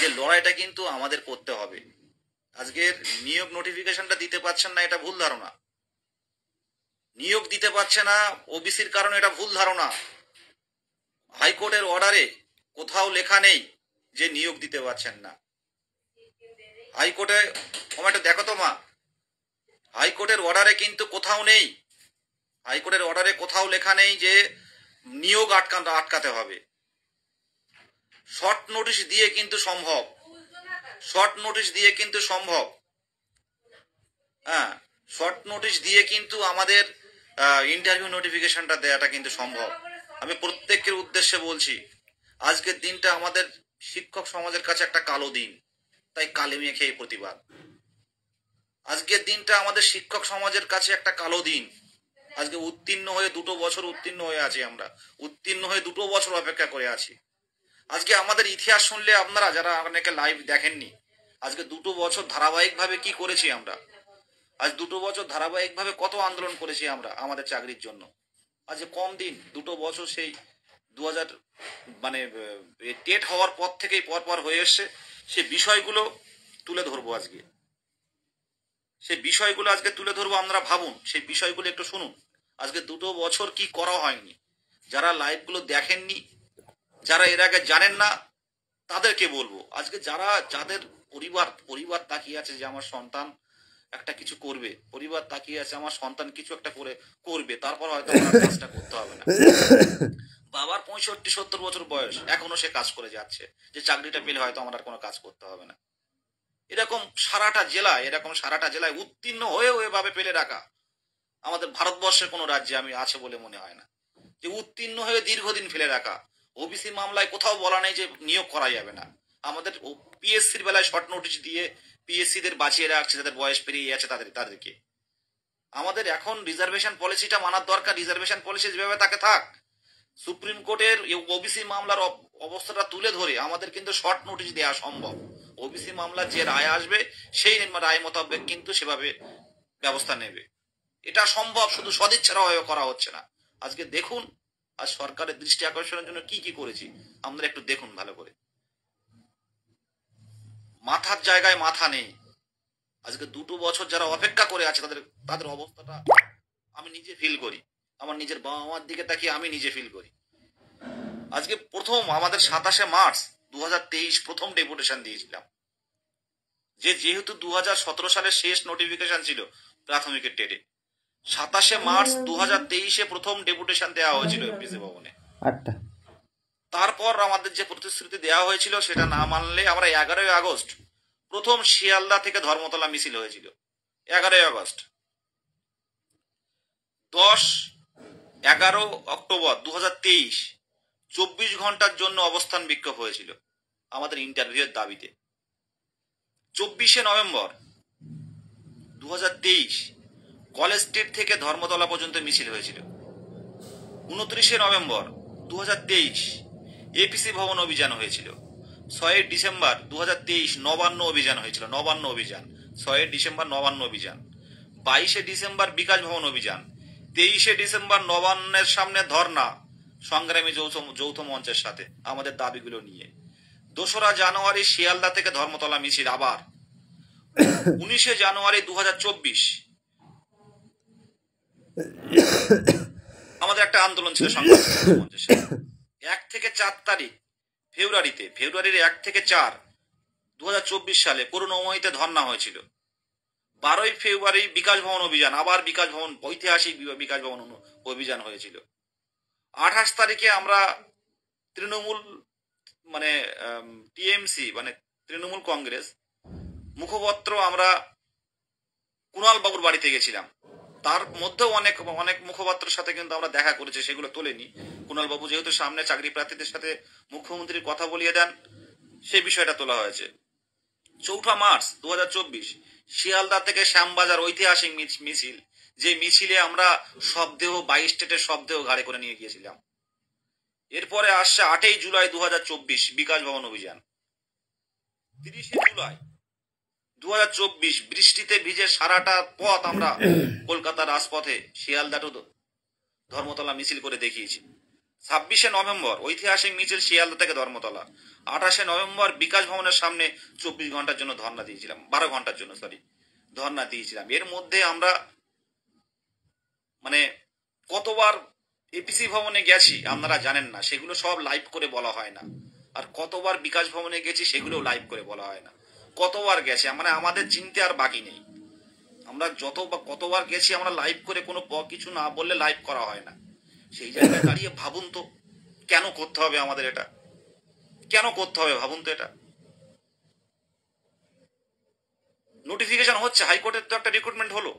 যে লড়াইটা কিন্তু আমাদের করতে হবে। আজকের নিয়োগ নোটিফিকেশনটা দিতে পারছেন না, এটা ভুল ধারণা। নিয়োগ দিতে পারছে না ওবিসির কারণে, এটা ভুল ধারণা। হাইকোর্টের অর্ডারে কোথাও লেখা নেই যে নিয়োগ দিতে পারছেন না। হাইকোর্টে একটা দেখো তো মা, হাইকোর্টের অর্ডারে কিন্তু কোথাও নেই, হাইকোর্টের অর্ডারে কোথাও লেখা নেই যে নিয়োগ আটকাতে হবে। শর্ট নোটিশ দিয়ে কিন্তু সম্ভব, শর্ট নোটিশ দিয়ে কিন্তু সম্ভব। হ্যাঁ, শর্ট নোটিশ দিয়ে কিন্তু আমাদের ইন্টারভিউ নোটিফিকেশনটা দেওয়াটা কিন্তু সম্ভব। আমি প্রত্যেকের উদ্দেশ্যে বলছি, আজকের দিনটা আমাদের শিক্ষক সমাজের কাছে একটা কালো দিন, তাই কালি মেখে এই প্রতিবাদ। আজকের দিনটা আমাদের শিক্ষক সমাজের কাছে একটা কালো দিন। আজকে উত্তীর্ণ হয়ে 2 বছর উত্তীর্ণ হয়ে আছি, আমরা উত্তীর্ণ হয়ে 2 বছর অপেক্ষা করে আছি। আজকে আমাদের ইতিহাস শুনলে আপনারা যারা অনেকে লাইভ দেখেননি, আজকে 2 বছর ধারাবাহিকভাবে কি করেছি আমরা, আজ 2 বছর ধারাবাহিকভাবে কত আন্দোলন করেছি আমরা আমাদের চাকরির জন্য। আজ কম দিন 2 বছর, সেই 2000 মানে টেট হওয়ার পর থেকেই পরপর হয়ে এসছে। সে বিষয়গুলো তুলে ধরবো আজকে, সেই বিষয়গুলো আজকে তুলে ধরবো। আপনারা ভাবুন, সেই বিষয়গুলো একটু শুনুন। আজকে 2 বছর কি করা হয়নি, যারা লাইভগুলো দেখেননি, যারা এর আগে জানেন না, তাদেরকে বলবো। আজকে যাদের পরিবার তাকিয়ে আছে যে আমার সন্তান একটা কিছু করবে, পরিবার তাকিয়ে আছে আমার সন্তান কিছু একটা করবে, তারপর হয়তো আমার কাজটা করতে হবে না। বাবার 65-70 বছর বয়স, এখনো সে কাজ করে যাচ্ছে, যে চাকরিটা পেলে হয়তো আমার আর কোনো কাজ করতে হবে না। এরকম সারাটা জেলায় উত্তীর্ণ হয়েও এভাবে ফেলে রাখা আমাদের ভারতবর্ষের কোনো রাজ্যে আমি আছে বলে মনে হয় না, যে উত্তীর্ণ হয়ে দীর্ঘদিন ফেলে রাখা। ওবিসি মামলায় কোথাও বলা নেই যে নিয়োগ করা যাবে না। আমাদের পিএসসির বেলায় শর্ট নোটিশ দিয়ে পিএসসিদের বাঁচিয়ে রাখছে, যাদের বয়স পেরিয়ে যাচ্ছে তাদেরকে। আমাদের এখন রিজার্ভেশন পলিসিটা মানার দরকার। রিজার্ভেশন পলিসি যেভাবে তাকে থাক, সুপ্রিম কোর্টের ওবিসি মামলার অবস্থাটা তুলে ধরে আমাদের কিন্তু শর্ট নোটিশ দেওয়া সম্ভব। ওবিসি মামলার যে রায় আসবে সেই রায় মোতাবেক কিন্তু সেভাবে ব্যবস্থা নেবে, এটা সম্ভব। শুধু সদিচ্ছাভাবে করা হচ্ছে না। আজকে দেখুন, আজ সরকারের দৃষ্টি আকর্ষণের জন্য কি কি করেছি আমরা একটু দেখুন ভালো করে। মাথার জায়গায় মাথা নেই। আজকে 2 বছর যারা অপেক্ষা করে আছে তাদের অবস্থাটা আমি নিজে ফিল করি। আমার নিজের বাবা মার দিকে তাকিয়ে আমি নিজে ফিল করি। আজকে প্রথম আমাদের 27শে মার্চ 2023 প্রথম ডেপুটেশন দিয়েছিলাম, যেহেতু 2017 সালের শেষ নোটিফিকেশন ছিল প্রাথমিকের টেটে। 27শে মার্চ 2023 প্রথম ডেপুটেশন দেওয়া হয়েছিল এমপিসি ভবনে। তারপর আমাদের যে প্রতিশ্রুতি দেওয়া হয়েছিল সেটা না মানলে আমরা 11ই আগস্ট প্রথম শিয়ালদা থেকে ধর্মতলা মিছিল হয়েছিল। 11ই আগস্ট, 10-11 অক্টোবর 2023 24 ঘন্টার জন্য অবস্থান বিক্ষোভ হয়েছিল আমাদের ইন্টারভিউয়ের দাবিতে। 24শে নভেম্বর 2023 কলেজ স্ট্রিট থেকে ধর্মতলা পর্যন্ত মিছিল হয়েছিল। 29শে নভেম্বর 2023 এপিসি ভবন অভিযান হয়েছিল। 6ই ডিসেম্বর 2023 নবান্ন অভিযান হয়েছিল। 6ই ডিসেম্বর নবান্ন অভিযান। 22শে ডিসেম্বর বিকাশ ভবন অভিযান। 23শে ডিসেম্বর নবান্নের সামনে ধর্না সংগ্রামী যৌথ মঞ্চের সাথে আমাদের দাবিগুলো নিয়ে। 2রা জানুয়ারি শিয়ালদা থেকে ধর্মতলা মিছিল আবার। 19শে জানুয়ারি 2024 আমাদের একটা আন্দোলন ছিল সংগ্রামী যৌথ মঞ্চের সাথে। 1 থেকে 4 তারিখ ফেব্রুয়ারির 1 থেকে 4 2024 সালে করুণাময়ীতে ধর্না হয়েছিল। 12ই ফেব্রুয়ারি বিকাশ ভবন অভিযান, আবার বিকাশ ভবন, ঐতিহাসিক বিকাশ ভবন অভিযান হয়েছিল। 28 তারিখে আমরা তৃণমূল টিএমসি তৃণমূল কংগ্রেস মুখপত্র আমরা কুণাল বাবুর বাড়িতে গেছিলাম। তার মধ্যেও অনেক মুখপাত্রের সাথে কিন্তু আমরা দেখা করেছি, সেগুলো তোলেনি। কুণাল বাবু যেহেতু সামনে চাকরি প্রার্থীদের সাথে মুখ্যমন্ত্রীর কথা বলিয়ে দেন, সেই বিষয়টা তোলা হয়েছে। 4 মার্চ 2024 শিয়ালদা থেকে শ্যামবাজার ঐতিহাসিক মিছিল, যে মিছিলে আমরা শবদেহ 22 স্টেটের শবদেহ ঘাড়ে করে নিয়ে গিয়েছিলাম। এরপরে আসছে 8ই জুলাই 2024 বিকাশ ভবন অভিযান। 30শে জুলাই 2024 বৃষ্টিতে ভিজে সারাটা পথ আমরা কলকাতার রাজপথে শিয়ালদা টু ধর্মতলা মিছিল করে দেখিয়েছি। 26 নভেম্বর ঐতিহাসিক মিছিল শিয়ালদা থেকে ধর্মতলা। 28 নভেম্বর বিকাশ ভবনের সামনে 24 ঘন্টার জন্য ধর্ণা দিয়েছিলাম, 12 ঘন্টার জন্য ধর্ণা দিয়েছিলাম। এর মধ্যে আমরা মানে কতবার এপিসি ভবনে গেছি আপনারা জানেন না, সেগুলো সব লাইভ করে বলা হয় না। আর কতবার বিকাশ ভবনে গেছি সেগুলো লাইভ করে বলা হয় না। কতবার গেছি মানে আমাদের চিনতে আর বাকি নেই। আমরা কতবার গেছি আমরা লাইভ করে কোনো কিছু না বললে লাইভ করা হয় না। সেই জায়গায় দাঁড়িয়ে ভাবুন তো কেন করতে হবে আমাদের এটা, কেন করতে হবে ভাবুন তো। এটা নোটিফিকেশন হচ্ছে, হাইকোর্টের তো একটা রিক্রুটমেন্ট হলো,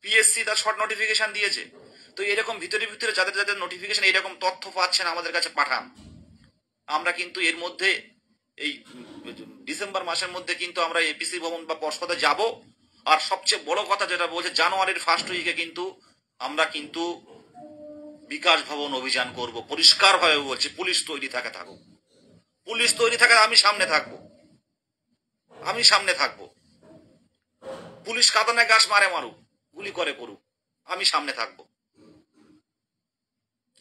পিএসসি তার শর্ট নোটিফিকেশন দিয়েছে। তো এরকম ভিতরে ভিতরে যাদের যাদের নোটিফিকেশন এরকম তথ্য পাচ্ছেন আমাদের কাছে পাঠান। আমরা কিন্তু এর মধ্যে এই ডিসেম্বর মাসের মধ্যে কিন্তু আমরা এপিসি ভবন বা পর্ষদে যাব। আর সবচেয়ে বড় কথা যেটা বলছে, জানুয়ারির ফার্স্ট উইকে কিন্তু আমরা কিন্তু বিকাশ ভবন অভিযান করব। পরিষ্কার ভাবে বলছি, পুলিশ তৈরি থাকুক, পুলিশ তৈরি থাকে, আমি সামনে থাকবো, আমি সামনে থাকবো। পুলিশ কাঁদানে গাছ মারে মারুক, গুলি করে করুক, আমি সামনে থাকবো।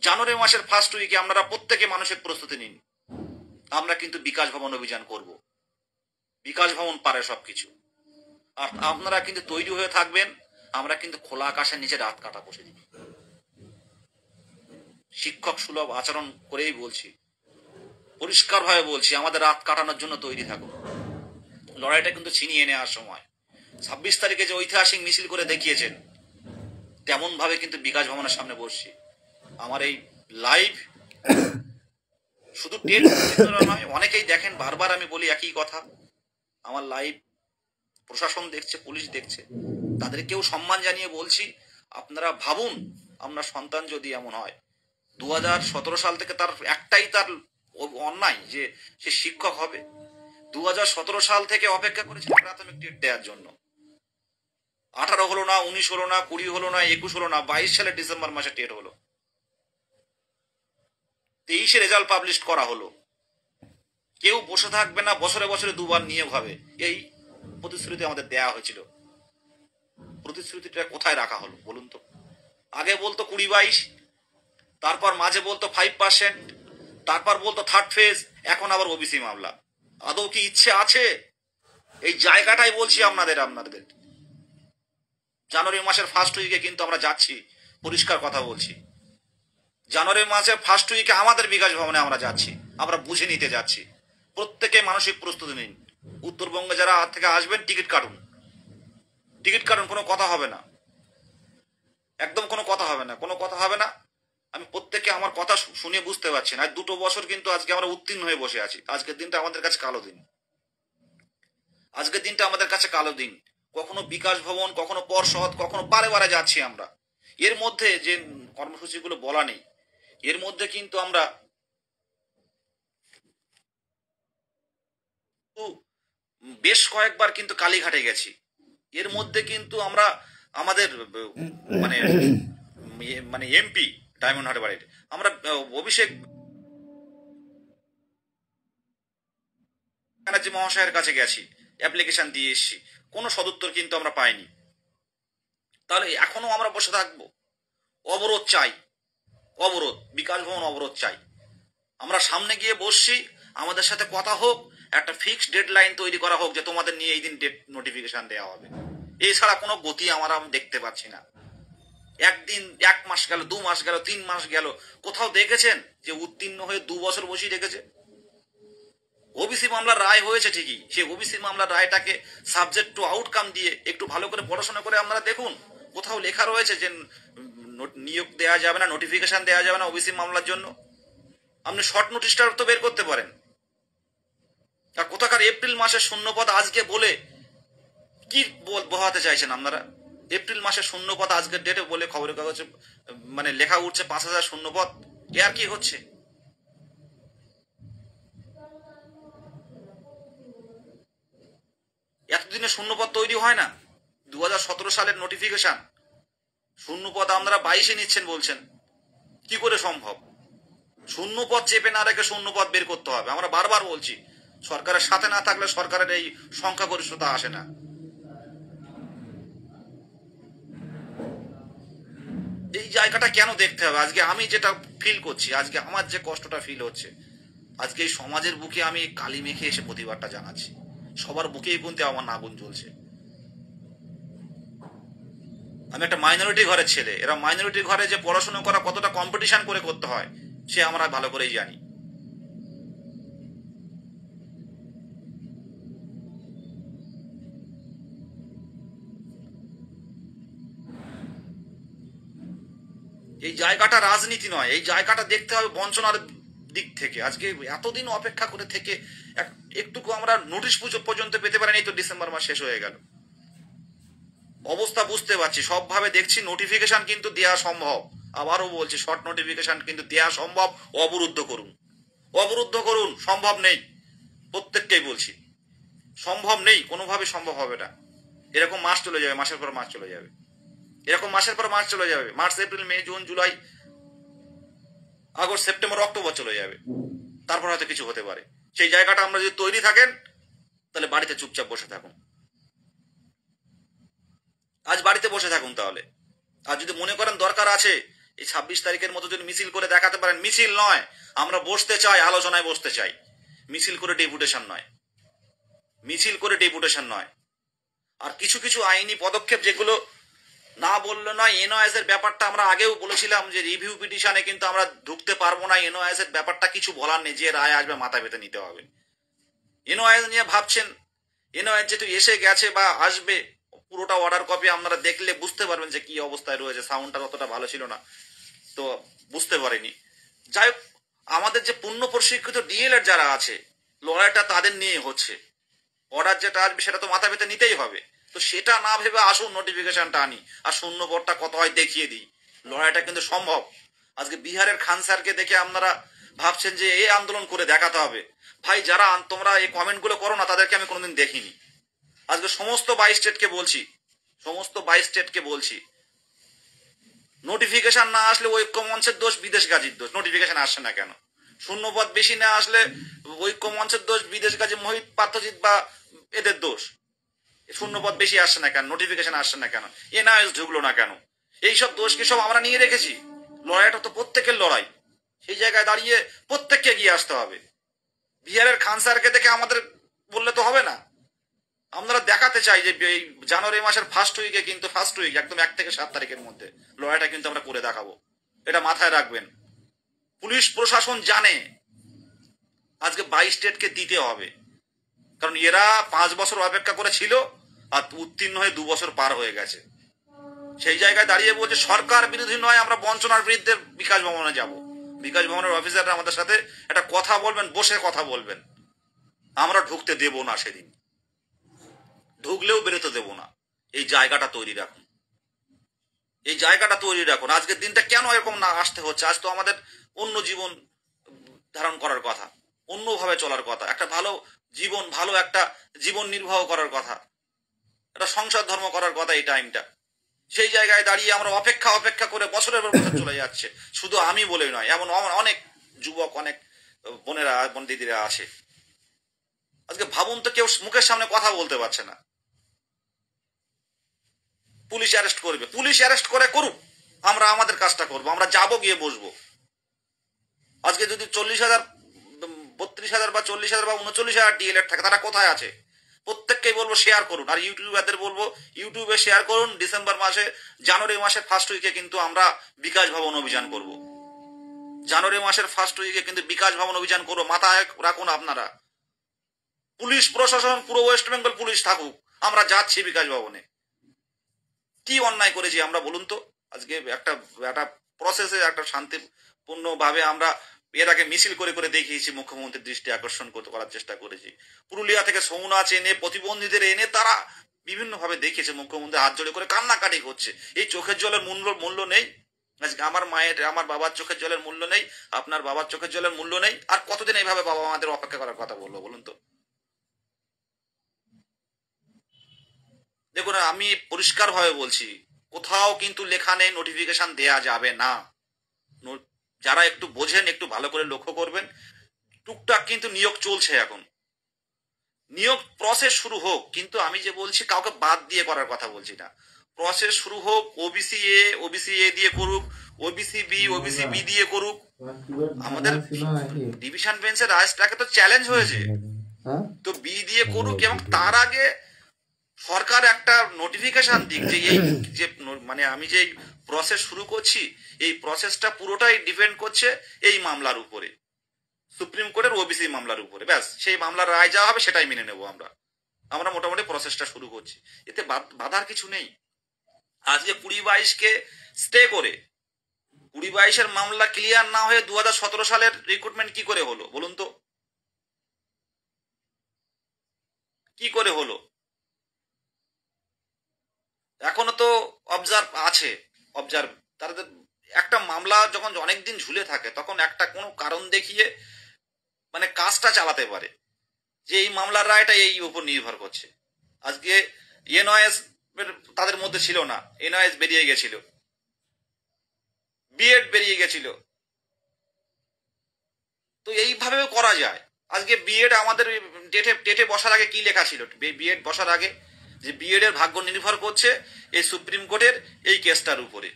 জানুয়ারি মাসের ফার্স্ট উইকে আপনারা প্রত্যেকে মানসিক প্রস্তুতি নিন, আমরা কিন্তু বিকাশ ভবন অভিযান করব। বিকাশ ভবন পারে সবকিছু। আর আপনারা কিন্তু তৈরি হয়ে থাকবেন, আমরা কিন্তু খোলা আকাশের নিচে রাত কাটা বসে দিই। শিক্ষক সুলভ আচরণ করেই বলছি, পরিষ্কার ভাবে বলছি, আমাদের রাত কাটানোর জন্য তৈরি থাকুন। লড়াইটা কিন্তু ছিনিয়ে নেওয়ার সময় 26 তারিখে যে ঐতিহাসিক মিছিল করে দেখিয়েছেন, তেমন ভাবে কিন্তু বিকাশ ভবনের সামনে বসছি। আমার এই লাইভ শুধু টেট নয়, অনেকেই দেখেন, বারবার আমি বলি একই কথা, আমার লাইভ প্রশাসন দেখছে, পুলিশ দেখছে, তাদেরকেও সম্মান জানিয়ে বলছি, আপনারা ভাবুন, আপনার সন্তান যদি এমন হয়, 2017 সাল থেকে তার একটাই তার অন্যায় যে সে শিক্ষক হবে। 2017 সাল থেকে অপেক্ষা করেছে প্রাথমিক টেট দেওয়ার জন্য। 18 হলো না, 19 হলো না, 20 হলো না, 21 হলো না, 22 সালে ডিসেম্বর মাসে টেট হলো, 23-এ রেজাল্ট পাবলিশ করা হলো। কেউ বসে থাকবে না, বছরে বছরে দুবার নিয়োগ হবে, এই প্রতিশ্রুতি আমাদের দেয়া হয়েছিল। প্রতিশ্রুতিটা কোথায় রাখা হলো বলুন তো? আগে বলতো 20-22, তারপর মাঝে বলতো 5%, তারপর বলতো থার্ড ফেজ, এখন আবার ওবিসি মামলা। আদৌ কি ইচ্ছে আছে? এই জায়গাটাই বলছি আপনাদের জানুয়ারি মাসের ফার্স্ট উইকে কিন্তু আমরা যাচ্ছি, পরিষ্কার কথা বলছি। জানুয়ারি মাসের ফার্স্ট উইকে আমাদের বিকাশ ভবনে আমরা যাচ্ছি, আমরা বুঝে নিতে যাচ্ছি। প্রত্যেকে মানসিক প্রস্তুতি নিন। উত্তরবঙ্গে যারা থেকে আসবেন টিকিট কাটুন, টিকিট কাটুন, কোনো কথা হবে না, একদম কোনো কথা হবে না, কোনো কথা হবে না। আমি প্রত্যেকে আমার কথা শুনে বুঝতে পারছি না, 2 বছর কিন্তু আজকে আমরা উত্তীর্ণ হয়ে বসে আছি। আজকের দিনটা আমাদের কাছে কালো দিন, আজকের দিনটা আমাদের কাছে কালো দিন। কখনো বিকাশ ভবন, কখনো পর্ষদ, কখনো বারে বারে যাচ্ছি আমরা। এর মধ্যে যে কর্মসূচিগুলো বলা নেই, এর মধ্যে কিন্তু আমরা বেশ কয়েকবার কিন্তু কালীঘাটে গেছি। এর মধ্যে কিন্তু আমরা আমাদের মানে মানে এমপি ডায়মন্ড হারবারের আমরা অভিষেক ব্যানার্জি মহাশয়ের কাছে গেছি, অ্যাপ্লিকেশন দিয়ে এসেছি, কোনো সদুত্তর কিন্তু আমরা পাইনি। তাহলে এখনো আমরা বসে থাকবো? অবরোধ চাই, অবরোধ, বিকাশ ভবন অবরোধ চাই। আমরা সামনে গিয়ে বসছি, আমাদের সাথে কথা হোক, একটা ফিক্সড ডেডলাইন তৈরি করা হোক যে তোমাদের নিয়ে এই দিন ডেট নোটিফিকেশন দেওয়া হবে। এছাড়া কোনো গতি আমরা দেখতে পাচ্ছি না। একদিন, 1 মাস গেল, 2 মাস গেল, 3 মাস গেল, কোথাও দেখেছেন যে উত্তীর্ণ হয়ে 2 বছর বসিয়ে রেখেছে? ওবিসি মামলার রায় হয়েছে ঠিকই, সেই ওবিসি মামলার রায়টাকে সাবজেক্ট টু আউটকাম দিয়ে একটু ভালো করে পড়াশোনা করে আপনারা দেখুন, কোথাও লেখা রয়েছে যে নিয়োগ দেওয়া যাবে না, নোটিফিকেশন দেওয়া যাবে না ওবিসি মামলার জন্য? আপনি শর্ট নোটিশটা তো বের করতে পারেন। আর কোথাকার এপ্রিল মাসের শূন্যপদ আজকে বলে কি বোঝাতে চাইছেন আপনারা? এপ্রিল মাসের শূন্যপদ আজকের ডেটে বলে খবরের কাগজে মানে লেখা উঠছে 5,000 শূন্যপদ। এ আর কি হচ্ছে? এতদিনে শূন্যপদ তৈরি হয় না? 2017 সালের নোটিফিকেশন, শূন্যপদ আপনারা 22-এ নিচ্ছেন বলছেন, কি করে সম্ভব? শূন্যপদ চেপে না রেখে শূন্যপদ বের করতে হবে। আমরা বারবার বলছি, সরকারের সাথে না থাকলে সরকারের এই সংখ্যাগরিষ্ঠতা আসে না। এই জায়গাটা কেন দেখতে হবে? আজকে আমি যেটা ফিল করছি, আজকে আমার যে কষ্টটা ফিল হচ্ছে, আজকে এই সমাজের বুকে আমি কালি মেখে এসে প্রতিবাদটা জানাচ্ছি। সবার বুকেই কিন্তু আমার আগুন জ্বলছে। আমি একটা মাইনরিটি ঘরের ছেলে, এরা মাইনরিটি ঘরে যে পড়াশোনা করা কতটা কম্পিটিশন করে করতে হয় সে আমরা ভালো করেই জানি। এই জায়গাটা রাজনীতি নয়, এই জায়গাটা দেখতে হবে বঞ্চনার দিক থেকে। আজকে এতদিন অপেক্ষা করে থেকে একটুকু আমরা নোটিশ পর্যন্ত পেতে পারিনি, তো ডিসেম্বর মাস শেষ হয়ে গেল। অবস্থা বুঝতে পারছি, সবভাবে দেখছি নোটিফিকেশন কিন্তু দেওয়া সম্ভব। আবারও বলছি, শর্ট নোটিফিকেশন কিন্তু দেওয়া সম্ভব। অবরুদ্ধ করুন, অবরুদ্ধ করুন। সম্ভব নেই, প্রত্যেককেই বলছি সম্ভব নেই, কোনোভাবে সম্ভব হবে না। এরকম মাস চলে যাবে, মাসের পর মাস চলে যাবে, এরকম মাসের পর মাস চলে যাবে। March, April, May, June, July, August, September, October চলে যাবে। তারপর হয়তো কিছু হতে পারে। সেই জায়গাটা আমরা যদি তৈরি থাকেন, তাহলে বাড়িতে চুপচাপ বসে থাকুন। আজ বাড়িতে বসে থাকুন তাহলে। আর যদি মনে করেন দরকার আছে, এই 26 তারিখের মতো যদি মিছিল করে দেখাতে পারেন, মিছিল নয়, আমরা বসতে চাই, আলোচনায় বসতে চাই, মিছিল করে ডেপুটেশন নয়, মিছিল করে ডেপুটেশন নয়। আর কিছু কিছু আইনি পদক্ষেপ যেগুলো না বললে নয়, এনওএস এর ব্যাপারটা আমরা আগেও বলেছিলাম যে রিভিউ পিটিশনে কিন্তু আমরা ঢুকতে পারবো না। এনওএস এর ব্যাপারটা কিছু বলার নেই, যে রায় আসবে মাথা পেতে নিতে হবে। এনওএস নিয়ে ভাবছেন, এনওএস যেহেতু এসে গেছে বা আসবে, পুরোটা অর্ডার কপি আপনারা দেখলে বুঝতে পারবেন যে কি অবস্থায় রয়েছে। সাউন্ডটা ততটা ভালো ছিল না, তো বুঝতে পারিনি। যাই হোক, আমাদের যে পূর্ণ প্রশিক্ষিত ডিএলএড যারা আছে, লড়াইটা তাদের নিয়ে হচ্ছে। অর্ডার যেটা আসবে সেটা তো মাথা পেতে নিতেই হবে। তো সেটা না ভেবে আসুন, নোটিফিকেশনটা আনি আর শূন্য পদটা কত হয় দেখিয়ে দিই। লড়াইটা কিন্তু সম্ভব। আজকে বিহারের খান স্যারকে দেখে আপনারা ভাবছেন যে এই আন্দোলন করে দেখাতে হবে। ভাই, যারা তোমরা এই কমেন্টগুলো করো না, তাদেরকে আমি কোনোদিন দেখিনি। আজকে সমস্ত 22 স্টেটকে বলছি, সমস্ত 22 স্টেটকে বলছি, নোটিফিকেশন না আসলে ঐক্য মঞ্চের দোষ, বিদেশ গাজীর দোষ। নোটিফিকেশন আসছে না কেন? শূন্যপদ বেশি না আসলে ঐক্য মঞ্চের দোষ, বিদেশ গাজী মোহিত পাত্রজিৎ বা এদের দোষ। শূন্যপদ বেশি আসছে না কেন? নোটিফিকেশন আসছে না কেন? এনআইএস ঢুকলো না কেন? এইসব দোষ কি সব আমরা নিয়ে রেখেছি? লড়াইটা তো প্রত্যেকের লড়াই। সেই জায়গায় দাঁড়িয়ে প্রত্যেককে এগিয়ে আসতে হবে। বিহারের খান স্যারকে দেখে আমাদের বললে তো হবে না। আমরা দেখাতে চাই যে এই জানুয়ারি মাসের ফার্স্ট উইকে, কিন্তু ফার্স্ট উইক একদম 1 থেকে 7 তারিখের মধ্যে লড়াইটা কিন্তু আমরা করে দেখাবো। এটা মাথায় রাখবেন। পুলিশ প্রশাসন জানে আজকে 22 স্টেটকে দিতে হবে, কারণ এরা 5 বছর অপেক্ষা করেছিল আর উত্তীর্ণ হয়ে 2 বছর পার হয়ে গেছে। সেই জায়গায় দাঁড়িয়ে বলছে সরকার বিরোধী নয়, আমরা বঞ্চনার বিরুদ্ধে বিকাশ ভবনে যাব। বিকাশ ভবনের অফিসাররা আমাদের সাথে একটা কথা বলবেন, বসে কথা বলবেন। আমরা ঢুকতে দেব না, সেদিন ঢুকলেও বেরোতে দেব না। এই জায়গাটা তৈরি রাখুন, এই জায়গাটা তৈরি রাখুন। আজকের দিনটা কেন এরকম না আসতে হচ্ছে? আজ তো আমাদের অন্য জীবন ধারণ করার কথা, অন্যভাবে চলার কথা, একটা ভালো জীবন, ভালো একটা জীবন নির্বাহ করার কথা, একটা সংসার ধর্ম করার কথা এই টাইমটা। সেই জায়গায় দাঁড়িয়ে আমরা অপেক্ষা করে বছরের পর বছর চলে যাচ্ছে। শুধু আমি বলেই নয়, এমন অনেক যুবক, অনেক বোনেরা, বোন দিদিরা আছে। আজকে ভাবুন তো, কেউ মুখের সামনে কথা বলতে পারছে না। পুলিশ অ্যারেস্ট করবে, পুলিশ অ্যারেস্ট করে করুক, আমরা আমাদের কাজটা করবো, আমরা যাবো, গিয়ে বসবো। আজকে যদি 40,000, 32,000 বা 40,000 বা 39,000 ডিএলএড থাকে, তারা কোথায় আছে? প্রত্যেককেই বলবো শেয়ার করুন। আর ইউটিউবারদের বলবো ইউটিউবে শেয়ার করুন। ডিসেম্বর মাসে, জানুয়ারি মাসের ফার্স্ট উইকে কিন্তু আমরা বিকাশ ভবন অভিযান করব। জানুয়ারি মাসের ফার্স্ট উইকে কিন্তু বিকাশ ভবন অভিযান করবো। মাথায় রাখুন আপনারা, পুলিশ প্রশাসন, পুরো ওয়েস্ট বেঙ্গল পুলিশ থাকুক, আমরা যাচ্ছি বিকাশ ভবনে। কি অন্যায় করেছি আমরা বলুন তো? আজকে একটা একটা প্রসেসে, একটা শান্তিপূর্ণ ভাবে আমরা এর আগে মিছিল করে করে দেখিয়েছি, মুখ্যমন্ত্রীর দৃষ্টি আকর্ষণ করার চেষ্টা করেছি। পুরুলিয়া থেকে সৌনাচ এনে, প্রতিবন্ধীদের এনে তারা বিভিন্ন ভাবে দেখিয়েছে। মুখ্যমন্ত্রী হাত জোড়ে করে কান্নাকাটি করছে। এই চোখের জলের মূল্য নেই? আজকে আমার মায়ের, আমার বাবার চোখের জলের মূল্য নেই, আপনার বাবার চোখের জলের মূল্য নেই? আর কতদিন এইভাবে বাবা আমাদের অপেক্ষা করার কথা বললো বলুন তো? দেখুন, আমি পরিষ্কার ভাবে বলছি, কোথাও কিন্তু লেখা নেই নোটিফিকেশন দেয়া যাবে না। যারা একটু বোঝেন, একটু ভালো করে লক্ষ্য করবেন। টুকটাক কিন্তু নিয়োগ চলছে এখন, নিয়োগ প্রসেস শুরু হোক, কিন্তু আমি যে বলছি কাউকে বাদ দিয়ে করার কথা বলছি না। প্রসেস শুরু হোক, ওবিসি এ দিয়ে করুক, ওবিসি বি দিয়ে করুক। আমাদের ডিভিশন বেঞ্চের রাজটাকে তো চ্যালেঞ্জ হয়েছে, তো বি দিয়ে করুক, এবং তার আগে সরকার একটা নোটিফিকেশন দিক যে এই যে মানে আমি যে প্রসেস শুরু করছি, এই প্রসেসটা পুরোটাই ডিপেন্ড করছে এই মামলার উপরে, সুপ্রিম কোর্টের ওবিসি মামলার উপরে। ব্যাস, সেই মামলার রায় যা হবে সেটাই মেনে নেব আমরা। আমরা মোটামুটি প্রসেসটা শুরু করছি, এতে বাধার কিছু নেই। আজকে 20-22-কে স্টে করে 20-22-এর মামলা ক্লিয়ার না হয়ে 2017 সালের রিক্রুটমেন্ট কি করে হলো বলুন তো? কি করে হলো? এখনো তো অবজার্ভ আছে, অবজার্ভ তাদের একটা মামলা যখন অনেকদিন ঝুলে থাকে তখন একটা কোনো কারণ দেখিয়ে মানে কাজটা চালাতে পারে যে এই মামলার রায়টা এই উপর নির্ভর করছে। আজকে এনওএস তাদের মধ্যে ছিল না, এনওএস বেরিয়ে গেছিল, বিএড বেরিয়ে গেছিল, তো এইভাবেও করা যায়। আজকে বিএড আমাদের ডেটে বসার আগে কি লেখা ছিল, বিএড বসার আগে যে বিএড এর ভাগ্য নির্ভর করছে এই সুপ্রিম কোর্টের এই কেসটার উপরে।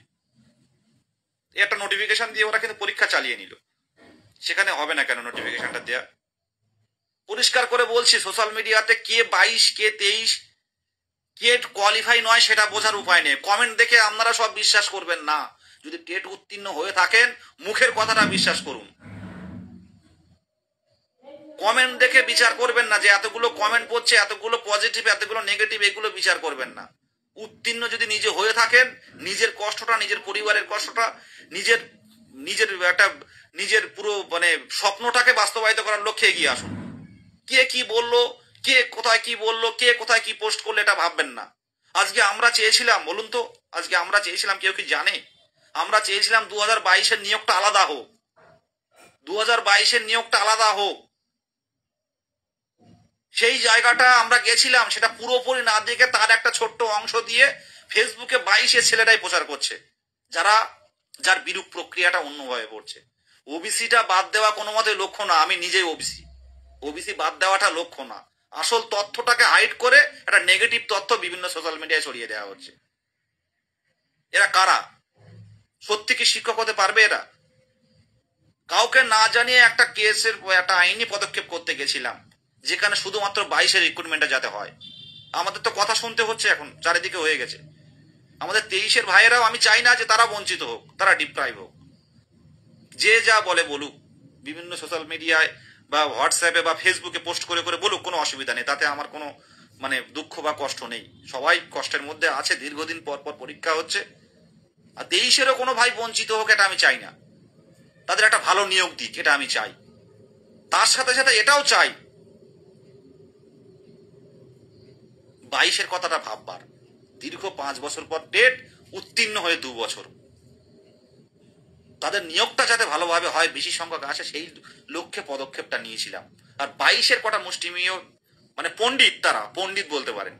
একটা নোটিফিকেশন দিয়ে ওরা কিন্তু পরীক্ষা চালিয়ে নিল, সেখানে হবে না কেন নোটিফিকেশনটা দেয়া? পরিষ্কার করে বলছি, সোশ্যাল মিডিয়াতে কে 22 কে 23 কে কোয়ালিফাই নয় সেটা বোঝার উপায় নেই। কমেন্ট দেখে আপনারা সব বিশ্বাস করবেন না। যদি টেট উত্তীর্ণ হয়ে থাকেন মুখের কথাটা বিশ্বাস করুন, কমেন্ট দেখে বিচার করবেন না যে এতগুলো কমেন্ট পড়ছে, এতগুলো পজিটিভ, এতগুলো নেগেটিভ, এগুলো বিচার করবেন না। উত্তীর্ণ যদি নিজে হয়ে থাকেন, নিজের কষ্টটা, নিজের পরিবারের কষ্টটা, নিজের নিজের একটা নিজের পুরো মানে স্বপ্নটাকে বাস্তবায়িত করার লক্ষ্যে এগিয়ে আসুন। কে কি বললো, কে কোথায় কি বললো, কে কোথায় কি পোস্ট করলো এটা ভাববেন না। আজকে আমরা চেয়েছিলাম, বলুন তো, আজকে আমরা চেয়েছিলাম, কেউ কি জানে? আমরা চেয়েছিলাম 2022-এর নিয়োগটা আলাদা হোক, 2022-এর নিয়োগটা আলাদা হোক। সেই জায়গাটা আমরা গেছিলাম, সেটা পুরোপুরি না দেখে তার একটা ছোট্ট অংশ দিয়ে ফেসবুকে 22-এর ছেলেটাই প্রচার করছে, যার বিরূপ প্রক্রিয়াটা অন্যভাবে পড়ছে। ওবিসিটা বাদ দেওয়া কোনো মতে লক্ষ্য না, আমি নিজেই ওবিসি বাদ দেওয়াটা লক্ষ্য না, আসল তথ্যটাকে হাইড করে একটা নেগেটিভ তথ্য বিভিন্ন সোশ্যাল মিডিয়ায় ছড়িয়ে দেওয়া হচ্ছে। এরা কারা? সত্যি কি শিক্ষক হতে পারবে এরা? কাউকে না জানিয়ে একটা কেসের একটা আইনি পদক্ষেপ করতে গেছিলাম, যেখানে শুধুমাত্র 22-এর রিক্রুটমেন্টটা যাতে হয়। আমাদের তো কথা শুনতে হচ্ছে, এখন চারিদিকে হয়ে গেছে। আমাদের 23-এর ভাইয়েরাও আমি চাই না যে তারা বঞ্চিত হোক, তারা ডিপ্রাইভ হোক। যে যা বলে বলুক, বিভিন্ন সোশ্যাল মিডিয়ায় বা হোয়াটসঅ্যাপে বা ফেসবুকে পোস্ট করে করে বলুক, কোনো অসুবিধা নেই, তাতে আমার কোনো মানে দুঃখ বা কষ্ট নেই। সবাই কষ্টের মধ্যে আছে, দীর্ঘদিন পর পর পরীক্ষা হচ্ছে। আর 23-এরও কোনো ভাই বঞ্চিত হোক এটা আমি চাই না, তাদের একটা ভালো নিয়োগ দিক এটা আমি চাই। তার সাথে সাথে এটাও চাই 22-এর কথাটা ভাববার, দীর্ঘ 5 বছর পর ডেট, উত্তীর্ণ হয়ে 2 বছর, তাদের নিয়োগটা যাতে ভালোভাবে হয়, বেশি সংখ্যক আসে, সেই লক্ষ্যে পদক্ষেপটা নিয়েছিলাম। আর 22-এর কটা মুষ্টিমেয় মানে পণ্ডিত, তারা পণ্ডিত বলতে পারেন,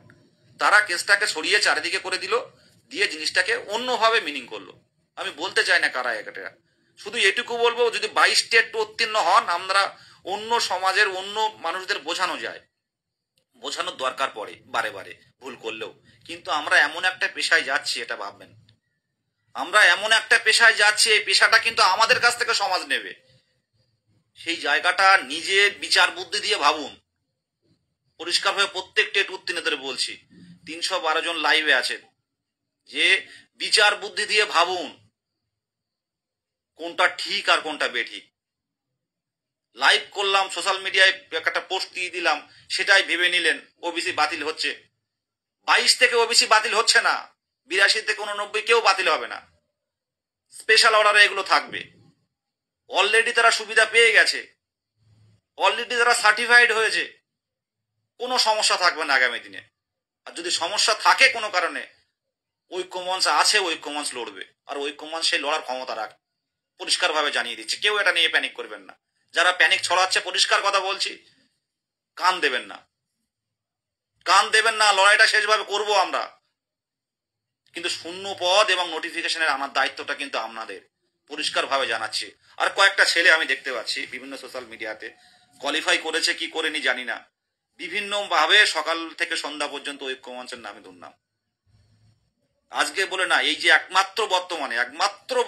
তারা কেসটাকে ছড়িয়ে চারিদিকে করে দিল, দিয়ে জিনিসটাকে অন্যভাবে মিনিং করলো। আমি বলতে চাই না কারা এটা, শুধু এটুকু বলবো, যদি 22 টেট উত্তীর্ণ হন, আমরা অন্য সমাজের অন্য মানুষদের বোঝানো যায়, বোঝানোর দরকার পড়ে বারে বারে ভুল করলেও। কিন্তু আমরা এমন একটা পেশায় যাচ্ছি, এটা ভাববেন, আমরা এমন একটা পেশায় যাচ্ছি, এই পেশাটা কিন্তু আমাদের কাছ থেকে সমাজ নেবে। সেই জায়গাটা নিজের বিচার বুদ্ধি দিয়ে ভাবুন। পরিষ্কারভাবে প্রত্যেক টেট উত্তীর্ণদের বলছি, 312 জন লাইভে আছেন, যে বিচার বুদ্ধি দিয়ে ভাবুন কোনটা ঠিক আর কোনটা বেঠিক। লাইভ করলাম, সোশ্যাল মিডিয়ায় একটা পোস্ট দিয়ে দিলাম, সেটাই ভেবে নিলেন ওবিসি বাতিল হচ্ছে। 22 থেকে ওবিসি বাতিল হচ্ছে না, 82 থেকে 89 কেউ বাতিল হবে না, স্পেশাল অর্ডারে এগুলো থাকবে। অলরেডি তারা সুবিধা পেয়ে গেছে, অলরেডি তারা সার্টিফাইড হয়েছে, কোনো সমস্যা থাকবে না আগামী দিনে। আর যদি সমস্যা থাকে কোনো কারণে, ঐক্যমঞ্চ আছে, ঐক্যমঞ্চ লড়বে, আর ঐক্যমঞ্চ সেই লড়ার ক্ষমতা রাখে। পরিষ্কারভাবে জানিয়ে দিচ্ছে, কেউ এটা নিয়ে প্যানিক করবেন না। যারা প্যানিক ছড়াচ্ছে, পরিষ্কার কথা বলছি, কান দেবেন না, কান দেবেন না, লড়াইটা শেষভাবে করব আমরা। কিন্তু শূন্য পদ এবং নোটিফিকেশনের আনার দায়িত্বটা কিন্তু আপনাদের, পরিষ্কারভাবে জানাচ্ছি। আর কয়েকটা ছেলে আমি দেখতে পাচ্ছি বিভিন্ন সোশ্যাল মিডিয়াতে, কোয়ালিফাই করেছে কি করেনি জানি না, বিভিন্নভাবে সকাল থেকে সন্ধ্যা পর্যন্ত ঐক্যমঞ্চের নামে দুর্নাম। আজকে বলে না, এই যে একমাত্র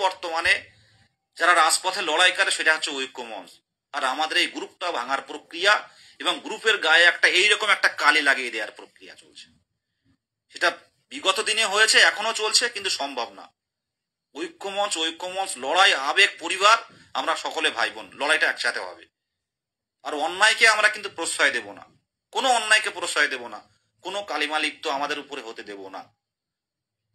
বর্তমানে যারা রাজপথে লড়াই করে সেটা হচ্ছে ঐক্য মঞ্চ। আর আমাদের এই গ্রুপটা ভাঙার প্রক্রিয়া এবং গ্রুপের গায়ে এইরকম একটা কালি লাগিয়ে দেওয়ার প্রক্রিয়া চলছে। সেটা বিগত দিনে হয়েছে, এখনো চলছে, কিন্তু সম্ভব না। ঐক্যমঞ্চ লড়াই, আবেগ, পরিবার, আমরা সকলে ভাই বোন, লড়াইটা একসাথে হবে। আর অন্যায়কে আমরা কিন্তু প্রশ্রয় দেব না, কোনো অন্যায়কে প্রশ্রয় দেব না, কোনো কালিমালিপ্ত আমাদের উপরে হতে দেব না।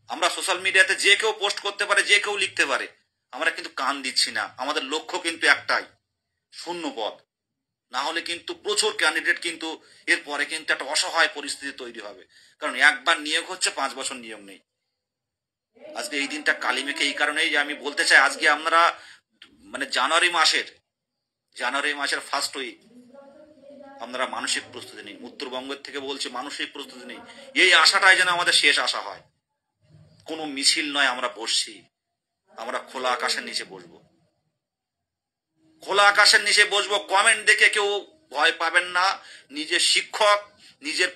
আমরা সোশ্যাল মিডিয়াতে যে কেউ পোস্ট করতে পারে, যে কেউ লিখতে পারে, আমরা কিন্তু কান দিচ্ছি না। আমাদের লক্ষ্য কিন্তু একটাই, শূন্য পদ। না হলে কিন্তু প্রচুর ক্যান্ডিডেট কিন্তু এরপরে কিন্তু একটা অসহায় পরিস্থিতি তৈরি হবে। কারণ একবার নিয়োগ হচ্ছে, 5 বছর নিয়োগ নেই। আজকে এই দিনটা কালি মেখে এই কারণেই যে আমি বলতে চাই, আজকে আমরা মানে জানুয়ারি মাসের ফার্স্ট উইক, আমরা মানসিক প্রস্তুতি নেই। উত্তরবঙ্গের থেকে বলছি, মানসিক প্রস্তুতি নেই। এই আশাটাই যেন আমাদের শেষ আশা হয়। কোনো মিছিল নয়, আমরা বসছি, আমরা খোলা আকাশের নিচে বসবো। খোলা আকাশের নিচে বসবো। কমেন্ট দেখে কেউ ভয় পাবেন না। নিজের শিক্ষক, নিজের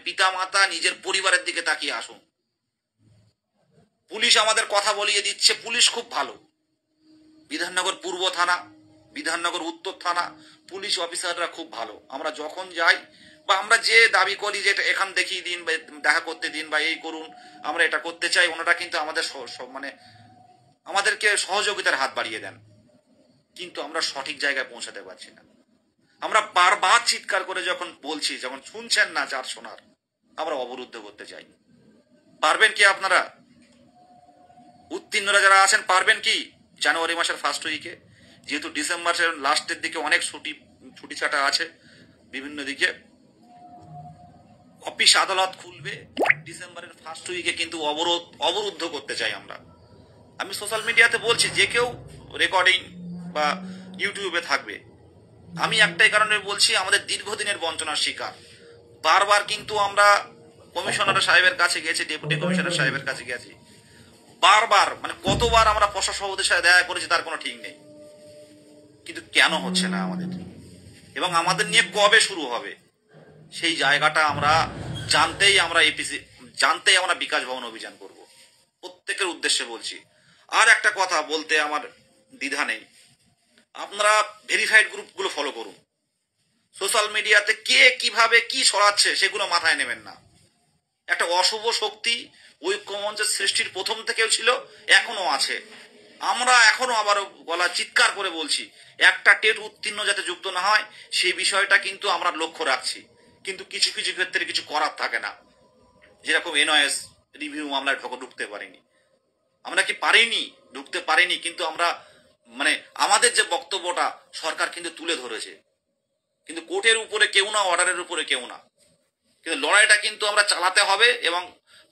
পিতা মাতা, নিজের পরিবারের দিকে তাকিয়ে আসুন। পুলিশ আমাদের কথা বলিয়ে দিচ্ছে, পুলিশ খুব ভালো। বিধাননগর পূর্ব থানা, বিধাননগর উত্তর থানা, পুলিশ অফিসাররা খুব ভালো। আমরা যখন যাই বা আমরা যে দাবি করি যে এখান দেখিয়ে দিন বা দেখা করতে দিন বা এই করুন, আমরা এটা করতে চাই, ওনারা কিন্তু আমাদের আমাদেরকে সহযোগিতার হাত বাড়িয়ে দেন। কিন্তু আমরা সঠিক জায়গায় পৌঁছাতে পারছি না। আমরা বারবার চিৎকার করে যখন বলছি, যখন শুনছেন না যার শোনার, আমরা অবরুদ্ধ করতে চাই। পারবেন কি আপনারা? উত্তীর্ণরা যারা আছেন পারবেন কি জানুয়ারি মাসের ফার্স্ট উইকে? যেহেতু ডিসেম্বরের লাস্টের দিকে অনেক ছুটি ছাটা আছে বিভিন্ন দিকে, অফিস আদালত খুলবে, ডিসেম্বরের ফার্স্ট উইকে কিন্তু অবরুদ্ধ করতে চাই আমরা। আমি সোশ্যাল মিডিয়াতে বলছি, যে কেউ রেকর্ডিং বা ইউটিউবে থাকবে, আমি একটাই কারণে বলছি, আমাদের দীর্ঘদিনের বঞ্চনার শিকার। বারবার কিন্তু আমরা কমিশনার সাহেবের কাছে গেছি, ডেপুটি কমিশনার সাহেবের কাছে গেছি, বারবার, মানে কতবার আমরা প্রশাসক সভাপতির সাথে দেখা করেছি তার কোনো ঠিক নেই। কিন্তু কেন হচ্ছে না আমাদের, এবং আমাদের নিয়ে কবে শুরু হবে, সেই জায়গাটা আমরা জানতেই আমরা বিকাশ ভবন অভিযান করব। প্রত্যেকের উদ্দেশ্যে বলছি। আর একটা কথা বলতে আমার দ্বিধা নেই, আপনারা ভেরিফাইড গ্রুপগুলো ফলো করুন। সোশ্যাল মিডিয়াতে কে কিভাবে কি ছড়াচ্ছে সেগুলো মাথায় নেবেন না। একটা অশুভ শক্তি ঐক্যমঞ্চের সৃষ্টির প্রথম থেকেও ছিল, এখনো আছে। আমরা এখনো আবারও গলা চিৎকার করে বলছি, একটা টেট উত্তীর্ণ যাতে যুক্ত না হয় সেই বিষয়টা কিন্তু আমরা লক্ষ্য রাখছি। কিন্তু কিছু কিছু ক্ষেত্রে কিছু করার থাকে না। যেরকম এনওএস রিভিউ মামলায় ঢুকতে পারিনি। আমরা কি পারিনি? ঢুকতে পারিনি, কিন্তু আমরা আমাদের যে বক্তব্যটা সরকার কিন্তু তুলে ধরেছে। কিন্তু কোর্টের উপরে কেউ না, অর্ডারের উপরে কেউ না। কিন্তু লড়াইটা কিন্তু আমরা চালাতে হবে, এবং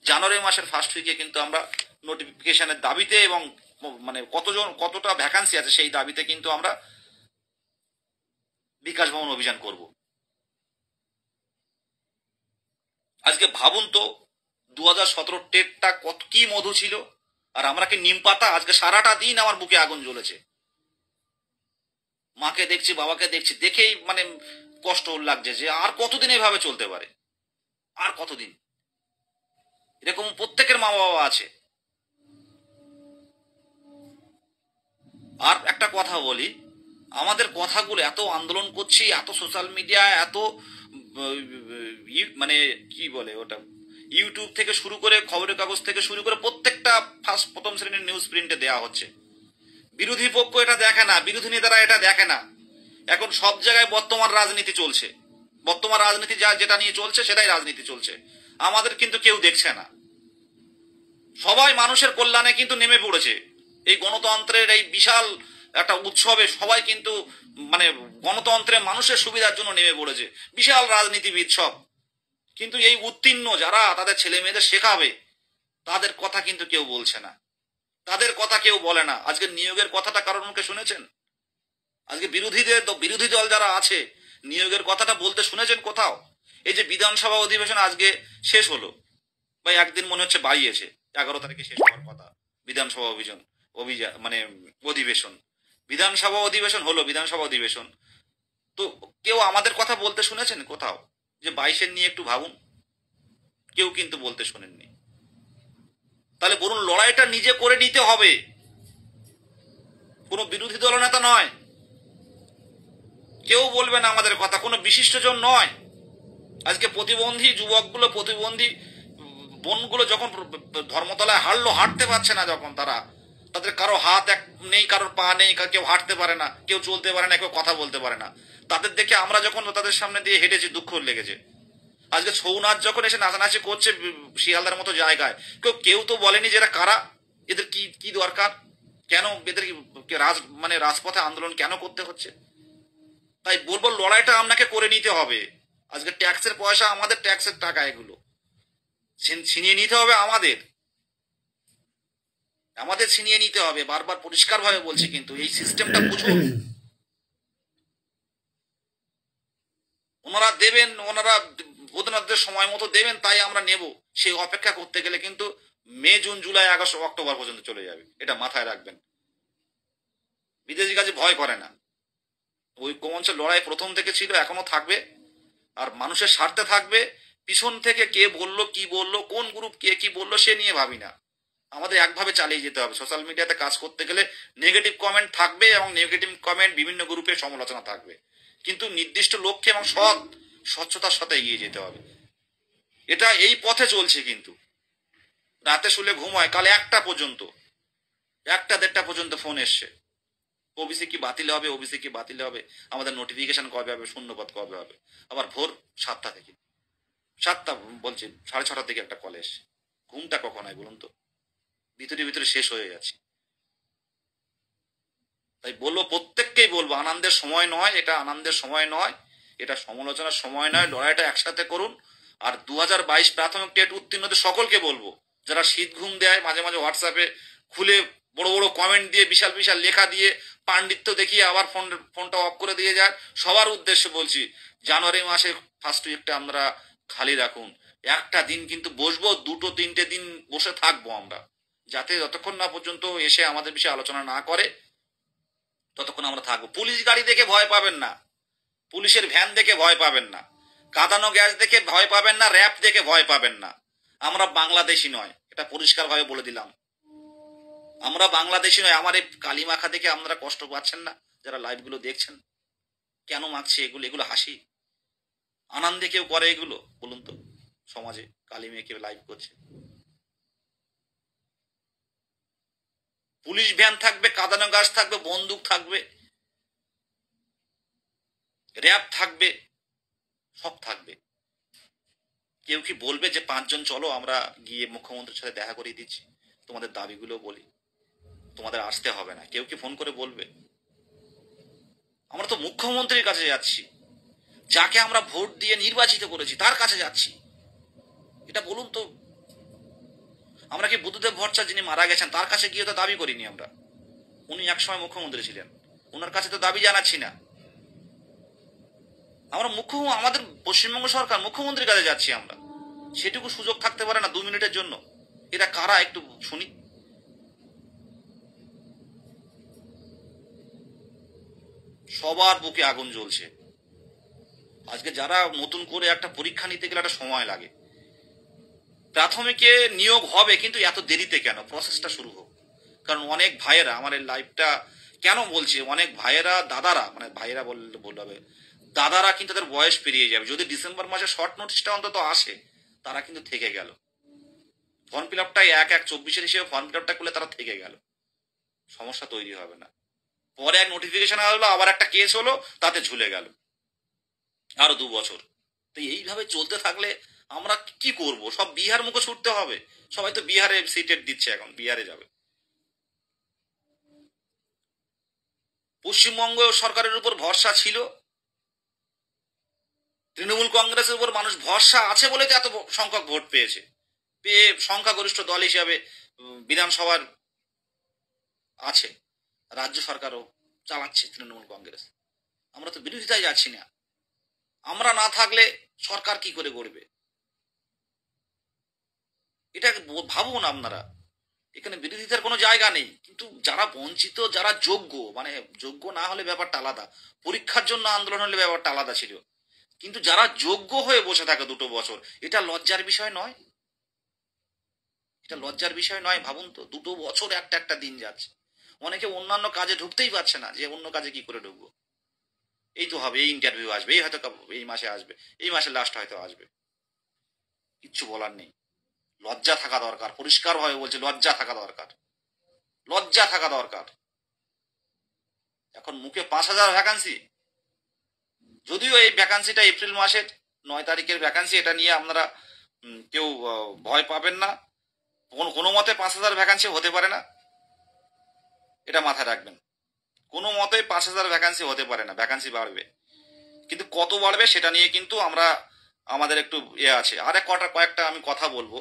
জানুয়ারি মাসের ফার্স্ট উইকে কিন্তু আমরা নোটিফিকেশনের দাবিতে এবং কতটা ভ্যাকান্সি আছে সেই দাবিতে কিন্তু আমরা বিকাশ ভবন অভিযান করব। আজকে ভাবুন তো, 2017 টেটটা কত কি মধু ছিল, আর আমরা কি নিম পাতা? আজকে সারাটা দিন আমার বুকে আগুন জ্বলেছে। মাকে দেখছি, বাবাকে দেখছি, দেখেই কষ্ট লাগছে যে আর কতদিন এভাবে চলতে পারে, আর কতদিন? এরকম প্রত্যেকের মা বাবা আছে। আর একটা কথা বলি, আমাদের কথাগুলো এত আন্দোলন করছি, এত সোশ্যাল মিডিয়া, এত কি বলে ওটা, ইউটিউব থেকে শুরু করে, খবরের কাগজ থেকে শুরু করে, প্রত্যেকটা প্রথম শ্রেণীর নিউজ প্রিন্টে দেওয়া হচ্ছে। বিরোধী পক্ষ এটা দেখে না, বিরোধী নেতারা এটা দেখে না। এখন সব জায়গায় বর্তমান রাজনীতি চলছে, বর্তমান রাজনীতি যেটা নিয়ে চলছে সেটাই রাজনীতি চলছে। আমাদের কিন্তু কেউ দেখছে না। সবাই মানুষের কল্যাণে কিন্তু নেমে পড়েছে। এই গণতন্ত্রের এই বিশাল একটা উৎসবে সবাই কিন্তু গণতন্ত্রের মানুষের সুবিধার জন্য নেমে পড়েছে, বিশাল রাজনীতিবিদ সব। কিন্তু এই উত্তীর্ণ যারা তাদের ছেলে মেয়েদের শেখাবে, তাদের কথা কিন্তু কেউ বলছে না, তাদের কথা কেউ বলে না। আজকে নিয়োগের কথাটা কারোর মুখে শুনেছেন? আজকে বিরোধী দল যারা আছে, নিয়োগের কথাটা বলতে শুনেছেন কোথাও? এই যে বিধানসভা অধিবেশন আজকে শেষ হলো, বা একদিন মনে হচ্ছে বাড়িয়েছে, 11 তারিখে শেষ হওয়ার কথা বিধানসভা অধিবেশন। বিধানসভা অধিবেশন তো কেউ আমাদের কথা বলতে শুনেছেন কোথাও যে 22-এর নিয়ে একটু ভাবুন? কেউ কিন্তু বলতে শোনেননি। তাহলে বলুন, লড়াইটা নিজে করে নিতে হবে, কোনো বিরোধী দলনেতা নয়, কেউ বলবে না আমাদের কথা, কোনো বিশিষ্টজন নয়। আজকে প্রতিবন্ধী যুবকগুলো, প্রতিবন্ধী বোনগুলো যখন ধর্মতলায় হাঁটতে পারছে না, যখন তাদের কারো হাত নেই, কারোর পা নেই, কেউ হাঁটতে পারে না, কেউ চলতে পারে না, কেউ কথা বলতে পারে না, তাদের দেখে আমরা যখন তাদের সামনে দিয়ে হেঁটেছি, দুঃখ লেগেছে। আজকে ছৌ নাচ যখন এসে নাচানাচি করছে শিয়ালদার মতো জায়গায়, কেউ তো বলেনি যে এরা কারা, এদের কি কি দরকার, কেন এদের রাজপথে আন্দোলন কেন করতে হচ্ছে। তাই বলবো, লড়াইটা আপনাকে করে নিতে হবে। আজকে ট্যাক্সের পয়সা আমাদের, ট্যাক্সের টাকা, এগুলো ছিনিয়ে নিতে হবে আমাদের ছিনিয়ে নিতে হবে। বারবার পরিষ্কার ভাবে বলছি, কিন্তু এই সিস্টেমটা বুঝুন। ওনারা দেবেন, ওনারা ওনাদের সময় মতো দেবেন, তাই আমরা নেব। সেই অপেক্ষা করতে গেলে কিন্তু মে, জুন, জুলাই, আগস্ট, অক্টোবর পর্যন্ত চলে যাবে, এটা মাথায় রাখবেন। বিদেশি কাজে ভয় করে না। ঐক্যমঞ্চের লড়াই প্রথম থেকে ছিল, এখনো থাকবে, আর মানুষের স্বার্থে থাকবে। পিছন থেকে কে বললো, কি বললো, কোন গ্রুপ কে কি বললো, সে নিয়ে ভাবি না। আমাদের একভাবে চালিয়ে যেতে হবে। সোশ্যাল মিডিয়াতে কাজ করতে গেলে নেগেটিভ কমেন্ট থাকবে, এবং নেগেটিভ কমেন্ট বিভিন্ন গ্রুপের সমালোচনা থাকবে, কিন্তু নির্দিষ্ট লক্ষ্যে এবং স্বচ্ছতার সাথে এগিয়ে যেতে হবে। এটা এই পথে চলছে। কিন্তু রাতে শুলে ঘুম হয়, কাল 1টা পর্যন্ত, 1টা 1:30 পর্যন্ত ফোন এসছে, ওবিসি কি বাতিল হবে, ওবিসি কি বাতিল হবে, আমাদের নোটিফিকেশন কবে হবে, শূন্যপদ কবে হবে। আবার ভোর 7টা থেকে, 7টা বলছি, 6:30 থেকে একটা কল এসছে। ঘুমটা কখন হয় বলুন তো? ভিতরে ভিতরে শেষ হয়ে যাচ্ছে। তাই বলবো, প্রত্যেককেই বলবো, আনন্দের সময় নয় এটা, আনন্দের সময় নয় এটা, সমালোচনার সময় নয়। লড়াইটা একসাথে করুন। আর 2022 প্রাথমিক টেট উত্তীর্ণদের সকলকে বলবো, যারা শীত ঘুম দেয়, মাঝে মাঝে হোয়াটসঅ্যাপে খুলে বড় বড় কমেন্ট দিয়ে, বিশাল বিশাল লেখা দিয়ে, পাণ্ডিত্য দেখিয়ে আবার ফোনটা অফ করে দিয়ে যায়, সবার উদ্দেশ্যে বলছি, জানুয়ারি মাসে ফার্স্ট উইকটা আমরা খালি রাখুন। একটা দিন কিন্তু বসবো, 2-3টে দিন বসে থাকবো আমরা, যাতে যতক্ষণ না পর্যন্ত এসে আমাদের বিষয়ে আলোচনা না করে, ততক্ষণ আমরা থাকবো। পুলিশ গাড়ি দেখে ভয় পাবেন না, পুলিশের ভ্যান দেখে ভয় পাবেন না, কাঁদানো গ্যাস দেখে ভয় পাবেন না, র্যাপ দেখে ভয় পাবেন না। আমরা বাংলাদেশি নয়, এটা পরিষ্কার ভাবে বলে দিলাম। আমরা বাংলাদেশি নয়। আমার এই কালি মাখা দেখে আপনারা কষ্ট পাচ্ছেন না, যারা লাইভ গুলো দেখছেন? কেন মাখছে এগুলো? এগুলো হাসি, আনন্দে কেউ করে এগুলো বলুন তো? সমাজে কালি মেয়ে কেউ লাইভ করছে, পুলিশ ভ্যান থাকবে, কাঁদানো গাছ থাকবে, বন্দুক থাকবে, র্যাব থাকবে, সব থাকবে। কেউ কি বলবে যে 5জন চলো আমরা গিয়ে মুখ্যমন্ত্রীর সাথে দেখা করিয়ে দিচ্ছি, তোমাদের দাবিগুলো বলি, তোমাদের আসতে হবে না? কেউ কি ফোন করে বলবে? আমরা তো মুখ্যমন্ত্রীর কাছে যাচ্ছি, যাকে আমরা ভোট দিয়ে নির্বাচিত করেছি, তার কাছে যাচ্ছি। এটা বলুন তো, আমরা কি বুদ্ধদেব ভট্টাচার্য যিনি মারা গেছেন, তার কাছে গিয়ে তো দাবি করিনি আমরা? উনি একসময় মুখ্যমন্ত্রী ছিলেন, ওনার কাছে তো দাবি জানাচ্ছি না। আমরা আমাদের পশ্চিমবঙ্গ সরকার মুখ্যমন্ত্রীর কাছে যাচ্ছি আমরা, সেটুকু সুযোগ থাকতে পারে না 2 মিনিটের জন্য? এরা কারা একটু শুনি। সবার বুকে আগুন জ্বলছে। আজকে যারা নতুন করে একটা পরীক্ষা নিতে গেলে একটা সময় লাগে, প্রাথমিকে নিয়োগ হবে, কিন্তু এত দেরিতে কেন? প্রসেসটা শুরু হোক। কারণ অনেক ভাইয়েরা, আমার এই লাইভটা কেন বলছি, অনেক ভাইয়েরা, দাদারা, ভাইয়েরা বললে ভুল হবে, দাদারা কিন্তু তাদের বয়স পেরিয়ে যাবে। যদি ডিসেম্বর মাসে শর্ট নোটিশটা অন্তত আসে, তারা কিন্তু থেকে গেল। ফর্ম ফিল আপটাই 1/1/24 হিসেবে ফর্ম ফিল আপটা করলে তারা থেকে গেল, সমস্যা তৈরি হবে না। পরে এক নোটিফিকেশন আসলো, আবার একটা কেস হলো, তাতে ঝুলে গেল আরো 2 বছর। তো এইভাবে চলতে থাকলে আমরা কি করব? সব বিহার মুখে ছুটতে হবে। সবাই তো বিহারে সিটেট দিচ্ছে, এখন বিহারে যাবে। পশ্চিমবঙ্গ সরকারের উপর ভরসা ছিল, তৃণমূল কংগ্রেসের উপর মানুষ ভরসা আছে বলে তো এত সংখ্যক ভোট পেয়েছে, পেয়ে সংখ্যাগরিষ্ঠ দল হিসাবে বিধানসভার আছে, রাজ্য সরকারও চালাচ্ছে তৃণমূল কংগ্রেস। আমরা তো বিরোধিতায় যাচ্ছি না। আমরা না থাকলে সরকার কি করে গড়বে? এটা ভাবুন আপনারা। এখানে বিরোধিতার কোনো জায়গা নেই, কিন্তু যারা বঞ্চিত, যারা যোগ্য, যোগ্য না হলে ব্যাপারটা আলাদা, পরীক্ষার জন্য আন্দোলন হলে ব্যাপারটা আলাদা ছিল, কিন্তু যারা যোগ্য হয়ে বসে থাকে 2 বছর, এটা লজ্জার বিষয় নয়? এটা লজ্জার বিষয় নয়? ভাবুন তো, 2 বছর একটা একটা দিন যাচ্ছে, অনেকে অন্যান্য কাজে ঢুকতেই পারছে না, যে অন্য কাজে কি করে ঢুকবো, এই তো হবে, এই ইন্টারভিউ আসবে, এই হয়তো এই মাসে আসবে, এই মাসে লাস্ট হয়তো আসবে, কিচ্ছু বলার নেই। লজ্জা থাকা দরকার, পরিষ্কার ভাবে বলছে, লজ্জা থাকা দরকার, লজ্জা থাকা দরকার। এখন মুখে 5,000 ভ্যাকান্সি, যদিও এই ভ্যাকান্সিটা এপ্রিল মাসের 9 তারিখের ভ্যাকান্সি, এটা নিয়ে আপনারা কেউ ভয় পাবেন না। কোনো মতে 5,000 ভ্যাকান্সি হতে পারে না, এটা মাথায় রাখবেন। কোনো মতে 5,000 ভ্যাকান্সি হতে পারে না, ভ্যাকান্সি বাড়বে, কিন্তু কত বাড়বে সেটা নিয়ে কিন্তু আমরা, আমাদের একটু আছে। আর কয়েকটা আমি কথা বলবো,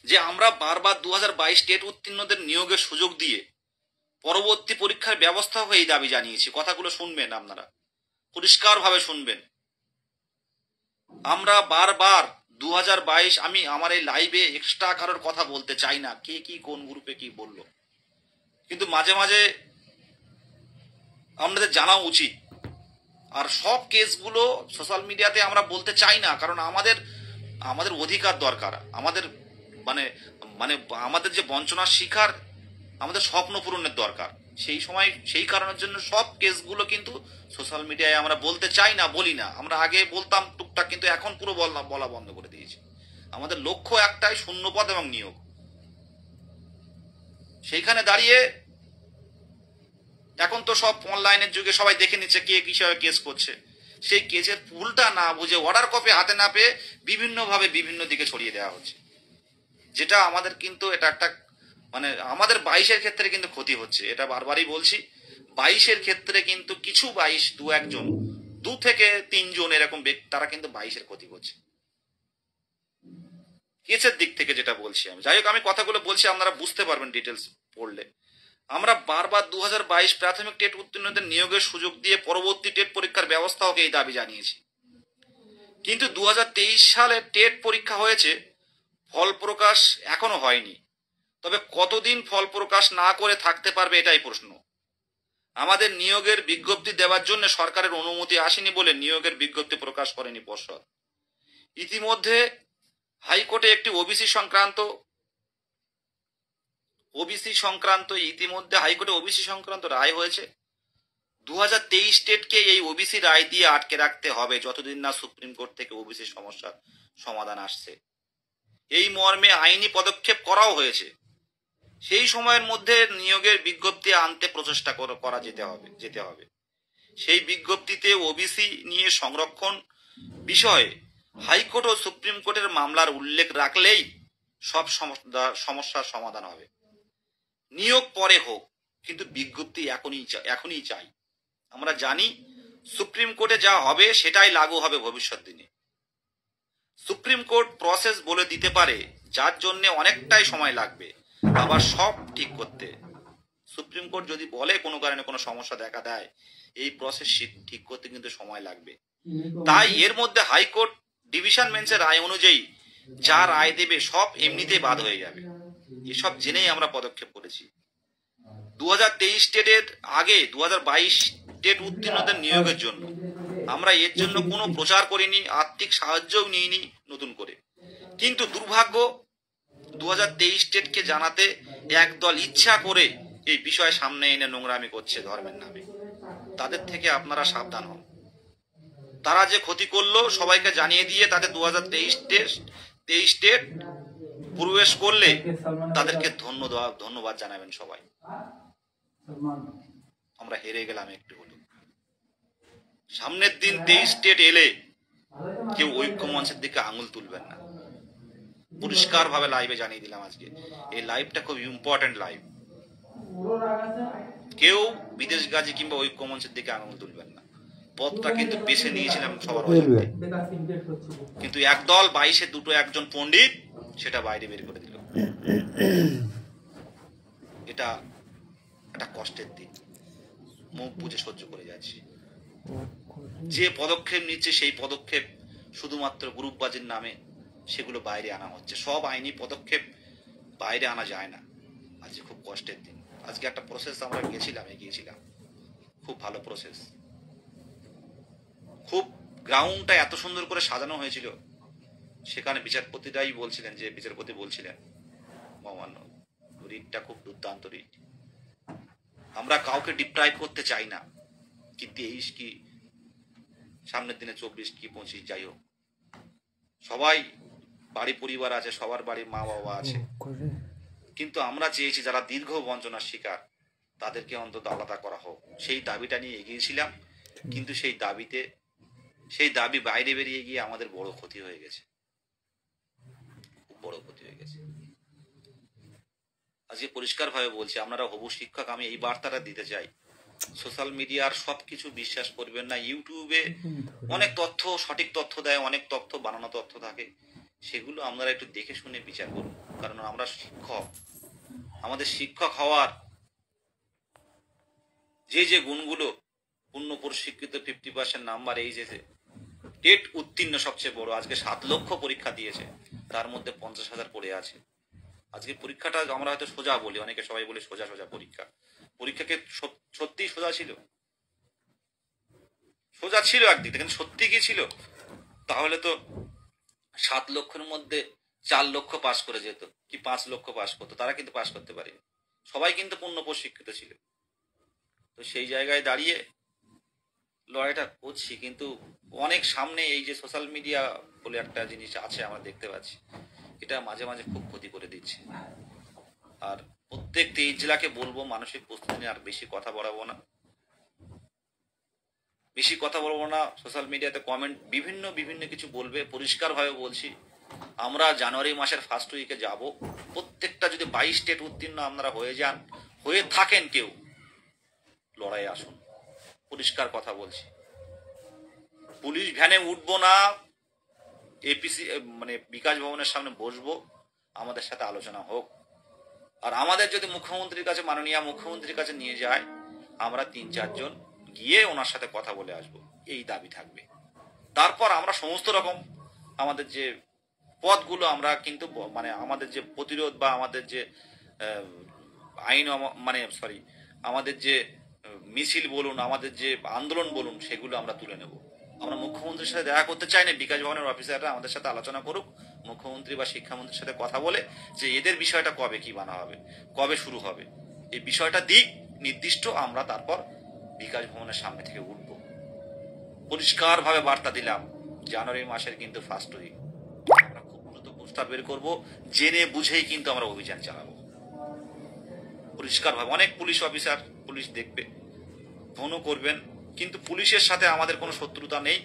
যে আমরা বারবার 2022 টেট উত্তীর্ণদের নিয়োগের সুযোগ দিয়ে পরবর্তী পরীক্ষার ব্যবস্থা হয়ে এই দাবি জানিয়েছি। কথাগুলো শুনবেন আপনারা, পরিষ্কারভাবে শুনবেন। আমরা বারবার 2022, আমি আমার এই লাইভে এক্সট্রা কারোর কথা বলতে চাই না, কে কি কোন গ্রুপে কি বললো, কিন্তু মাঝে মাঝে আমাদের জানা উচিত। আর সব কেসগুলো সোশ্যাল মিডিয়াতে আমরা বলতে চাই না, কারণ আমাদের আমাদের অধিকার দরকার, আমাদের মানে মানে আমাদের যে বঞ্চনার শিকার, আমাদের স্বপ্ন পূরণের দরকার। সেই সময় সেই কারণের জন্য সব কেসগুলো কিন্তু সোশ্যাল মিডিয়ায় আমরা বলতে চাই না, বলি না। আমরা আগে বলতাম টুকটাক, কিন্তু এখন পুরো বলা বন্ধ করে দিয়েছি। আমাদের লক্ষ্য একটাই, শূন্যপদ এবং নিয়োগ। সেইখানে দাঁড়িয়ে এখন তো সব অনলাইনের যুগে সবাই দেখে নিচ্ছে কে কিসবে কেস করছে, সেই কেসের ফুলটা না বুঝে অর্ডার কপি হাতে না পেয়ে বিভিন্নভাবে বিভিন্ন দিকে ছড়িয়ে দেওয়া হচ্ছে, যেটা আমাদের কিন্তু এটা একটা মানে আমাদের 22-এর ক্ষেত্রে কিন্তু ক্ষতি হচ্ছে। এটা বারবারই বলছি, 22-এর ক্ষেত্রে কিন্তু কিছু 22, 2-1 জন, 2 থেকে 3 জন এরকম ব্যক্তি, তারা কিন্তু 22-এর ক্ষতি করছে কেসের দিক থেকে, যেটা বলছি আমি। যাই হোক, আমি কথাগুলো বলছি, আপনারা বুঝতে পারবেন ডিটেলস পড়লে। আমরা বারবার 2022 প্রাথমিক টেট উত্তীর্ণদের নিয়োগের সুযোগ দিয়ে পরবর্তী টেট পরীক্ষার ব্যবস্থা হোক এই দাবি জানিয়েছি, কিন্তু 2023 সালে টেট পরীক্ষা হয়েছে, ফল প্রকাশ এখনো হয়নি। তবে কতদিন ফল প্রকাশ না করে থাকতে পারবে, এটাই প্রশ্ন। আমাদের নিয়োগের বিজ্ঞপ্তি দেওয়ার জন্য সরকারের অনুমতি আসেনি বলে নিয়োগের বিজ্ঞপ্তি প্রকাশ করেনি পর্ষদ। ইতিমধ্যে হাইকোর্টে একটি ওবিসি সংক্রান্ত রায় হয়েছে। 2023 টেটকে এই ওবিসি রায় দিয়ে আটকে রাখতে হবে যতদিন না সুপ্রিম কোর্ট থেকে ওবিসি সমস্যার সমাধান আসছে। এই মর্মে আইনি পদক্ষেপ করাও হয়েছে। সেই সময়ের মধ্যে নিয়োগের বিজ্ঞপ্তি আনতে প্রচেষ্টা করা যেতে হবে। সেই বিজ্ঞপ্তিতে ওবিসি নিয়ে সংরক্ষণ বিষয়ে হাইকোর্ট ও সুপ্রিম কোর্টের মামলার উল্লেখ রাখলেই সব সমস্যার সমাধান হবে। নিয়োগ পরে হোক, কিন্তু বিজ্ঞপ্তি এখনই চাই। আমরা জানি সুপ্রিম কোর্টে যা হবে সেটাই লাগু হবে ভবিষ্যৎ দিনে। সুপ্রিম কোর্ট প্রসেস বলে দিতে পারে, যার জন্য অনেকটাই সময় লাগবে আবার সব ঠিক করতে। সুপ্রিম কোর্ট যদি বলে কোনো কারণে কোনো সমস্যা দেখা দেয়, এই প্রসেস ঠিক করতে কিন্তু সময় লাগবে। তাই এর মধ্যে হাইকোর্ট ডিভিশন বেঞ্চের রায় অনুযায়ী যা রায় দেবে সব এমনিতেই বাদ হয়ে যাবে। এসব জেনেই আমরা পদক্ষেপ করেছি। 2023 টেটের আগে 2022 টেট উত্তীর্ণদের নিয়োগের জন্য আমরা এর জন্য কোনো প্রচার করিনি, আর্থিক সাহায্যও নিইনি নতুন করে। কিন্তু দুর্ভাগ্য, 2023 টেটকে জানাতে একদল ইচ্ছা করে এই বিষয় সামনে এনে নোংরামি করছে ধর্মের নামে। তাদের থেকে আপনারা সাবধান হন। তারা যে ক্ষতি করলো সবাইকে জানিয়ে দিয়ে তাদের 2023 টেট প্রবেশ করলে তাদেরকে ধন্যবাদ জানাবেন সবাই। আমরা হেরে গেলাম একটু হলো। সামনের দিন 23 টেট এলে কেউ ঐক্য মঞ্চের দিকে আঙুল তুলবেন না, পরিষ্কার ভাবে লাইভে জানিয়ে দিলাম আজকে। এই লাইভটা খুব ইম্পর্টেন্ট লাইভ। কেউ বিদেশ গাজী কিংবা ঐক্য মঞ্চের দিকে আঙুল তুলবেন না। পথটা কিন্তু বেছে নিয়েছিলাম সবার অজান্তে, কিন্তু একদল 22-এ 2-1 পণ্ডিত সেটা বাইরে বের করে দিল। এটা একটা কষ্টের দিন, মুখ বুঝে সহ্য করে যাচ্ছি। যে পদক্ষেপ নিচ্ছে সেই পদক্ষেপ শুধুমাত্র গ্রুপবাজির নামে সেগুলো বাইরে আনা হচ্ছে। সব আইনি পদক্ষেপ বাইরে আনা যায় না। আজকে খুব কষ্টের দিন। আজকে একটা প্রসেস আমরা এগিয়েছিলাম, খুব ভালো প্রসেস, খুব গ্রাউন্ডটা এত সুন্দর করে সাজানো হয়েছিল। সেখানে বিচারপতি বলছিলেন মহামান্য, রিটটা খুব দুর্দান্ত রিট। আমরা কাউকে ডিপ্রাইভ করতে চাই না, কি 23 কি সামনের দিনে 24 কি 25 যাই হোক, সবাই বাড়ি পরিবার আছে, সবার বাড়ির মা বাবা আছে, কিন্তু আমরা চেয়েছি যারা দীর্ঘ বঞ্চনার শিকার তাদেরকে অন্তত আলাদা করা হোক। সেই দাবিটা নিয়ে এগিয়েছিলাম, কিন্তু সেই দাবি বাইরে বেরিয়ে গিয়ে আমাদের বড় ক্ষতি হয়ে গেছে, খুব বড় ক্ষতি হয়ে গেছে। আজকে পরিষ্কারভাবে বলছি, আপনারা হবু শিক্ষক, আমি এই বার্তাটা দিতে চাই, সোশ্যাল মিডিয়ার সবকিছু বিশ্বাস করবেন না। ইউটিউবে অনেক তথ্য, সঠিক তথ্য দেয়, অনেক তথ্য বানানো তথ্য থাকে, সেগুলো আপনারা একটু দেখে শুনে বিচার করুন। কারণ আমরা শিক্ষক, আমাদের শিক্ষক হওয়ার যে গুণগুলো, পূর্ণ প্রশিক্ষিত 50% নাম্বার, এই যে টেট উত্তীর্ণ সবচেয়ে বড়, আজকে 7 লক্ষ পরীক্ষা দিয়েছে, তার মধ্যে 50,000 পড়ে আছে। আজকে পরীক্ষাটা আমরা হয়তো সোজা বলি, অনেকে সবাই বলে সোজা সোজা পরীক্ষা, পরীক্ষাকে সত্যিই সোজা ছিল? সোজা ছিল একদিক থেকে, কিন্তু সত্যি কি ছিল? তাহলে তো 7 লক্ষের মধ্যে 4 লক্ষ পাস করে যেত, কি 5 লক্ষ পাস করতো, তারা কিন্তু পাস করতে পারেনি। সবাই কিন্তু পূর্ণ প্রশিক্ষিত ছিল। তো সেই জায়গায় দাঁড়িয়ে লড়াইটা করছি, কিন্তু অনেক সামনে এই যে সোশ্যাল মিডিয়া বলে একটা জিনিস আছে আমরা দেখতে পাচ্ছি, এটা মাঝে মাঝে খুব ক্ষতি করে দিচ্ছে। আর প্রত্যেক 23 জেলাকে বলবো মানসিক প্রস্তুতি নিয়ে আর বেশি কথা বলাবো না, সোশ্যাল মিডিয়াতে কমেন্ট বিভিন্ন বিভিন্ন কিছু বলবে। পরিষ্কারভাবে বলছি, আমরা জানুয়ারি মাসের ফার্স্ট উইকে যাব। প্রত্যেকটা যদি 22 স্টেট উত্তীর্ণ আপনারা হয়ে থাকেন কেউ, লড়াই আসুন। পরিষ্কার কথা বলছি, পুলিশ ভ্যানে উঠবো না, এপিসি মানে বিকাশ ভবনের সামনে বসবো, আমাদের সাথে আলোচনা হোক। আর আমাদের যদি মুখ্যমন্ত্রীর কাছে, মাননীয় মুখ্যমন্ত্রীর কাছে নিয়ে যায়, আমরা 3-4 জন গিয়ে ওনার সাথে কথা বলে আসবো, এই দাবি থাকবে। তারপর আমরা সমস্ত রকম আমাদের যে পথগুলো, আমরা কিন্তু মানে আমাদের যে প্রতিরোধ বা আমাদের যে আইন, আমাদের যে মিছিল বলুন, আমাদের যে আন্দোলন বলুন, সেগুলো আমরা তুলে নেব। আমরা মুখ্যমন্ত্রীর সাথে দেখা করতে চাই না, বিকাশ ভবনের অফিসাররা আমাদের সাথে আলোচনা করুক, মুখ্যমন্ত্রী বা শিক্ষামন্ত্রীর সাথে কথা বলে যে এদের বিষয়টা কবে কি বানা হবে, কবে শুরু হবে, এই বিষয়টা দিক নির্দিষ্ট, আমরা তারপর বিকাশ ভবনের সামনে থেকে উঠব। পরিষ্কারভাবে বার্তা দিলাম, জানুয়ারি মাসের কিন্তু ফার্স্ট উইক আমরা খুব দ্রুত প্রস্তাব বের করবো, জেনে বুঝেই কিন্তু আমরা অভিযান চালাবো পরিষ্কারভাবে। অনেক পুলিশ অফিসার, পুলিশ দেখবে, ফোনও করবেন, কিন্তু পুলিশের সাথে আমাদের কোনো শত্রুতা নেই,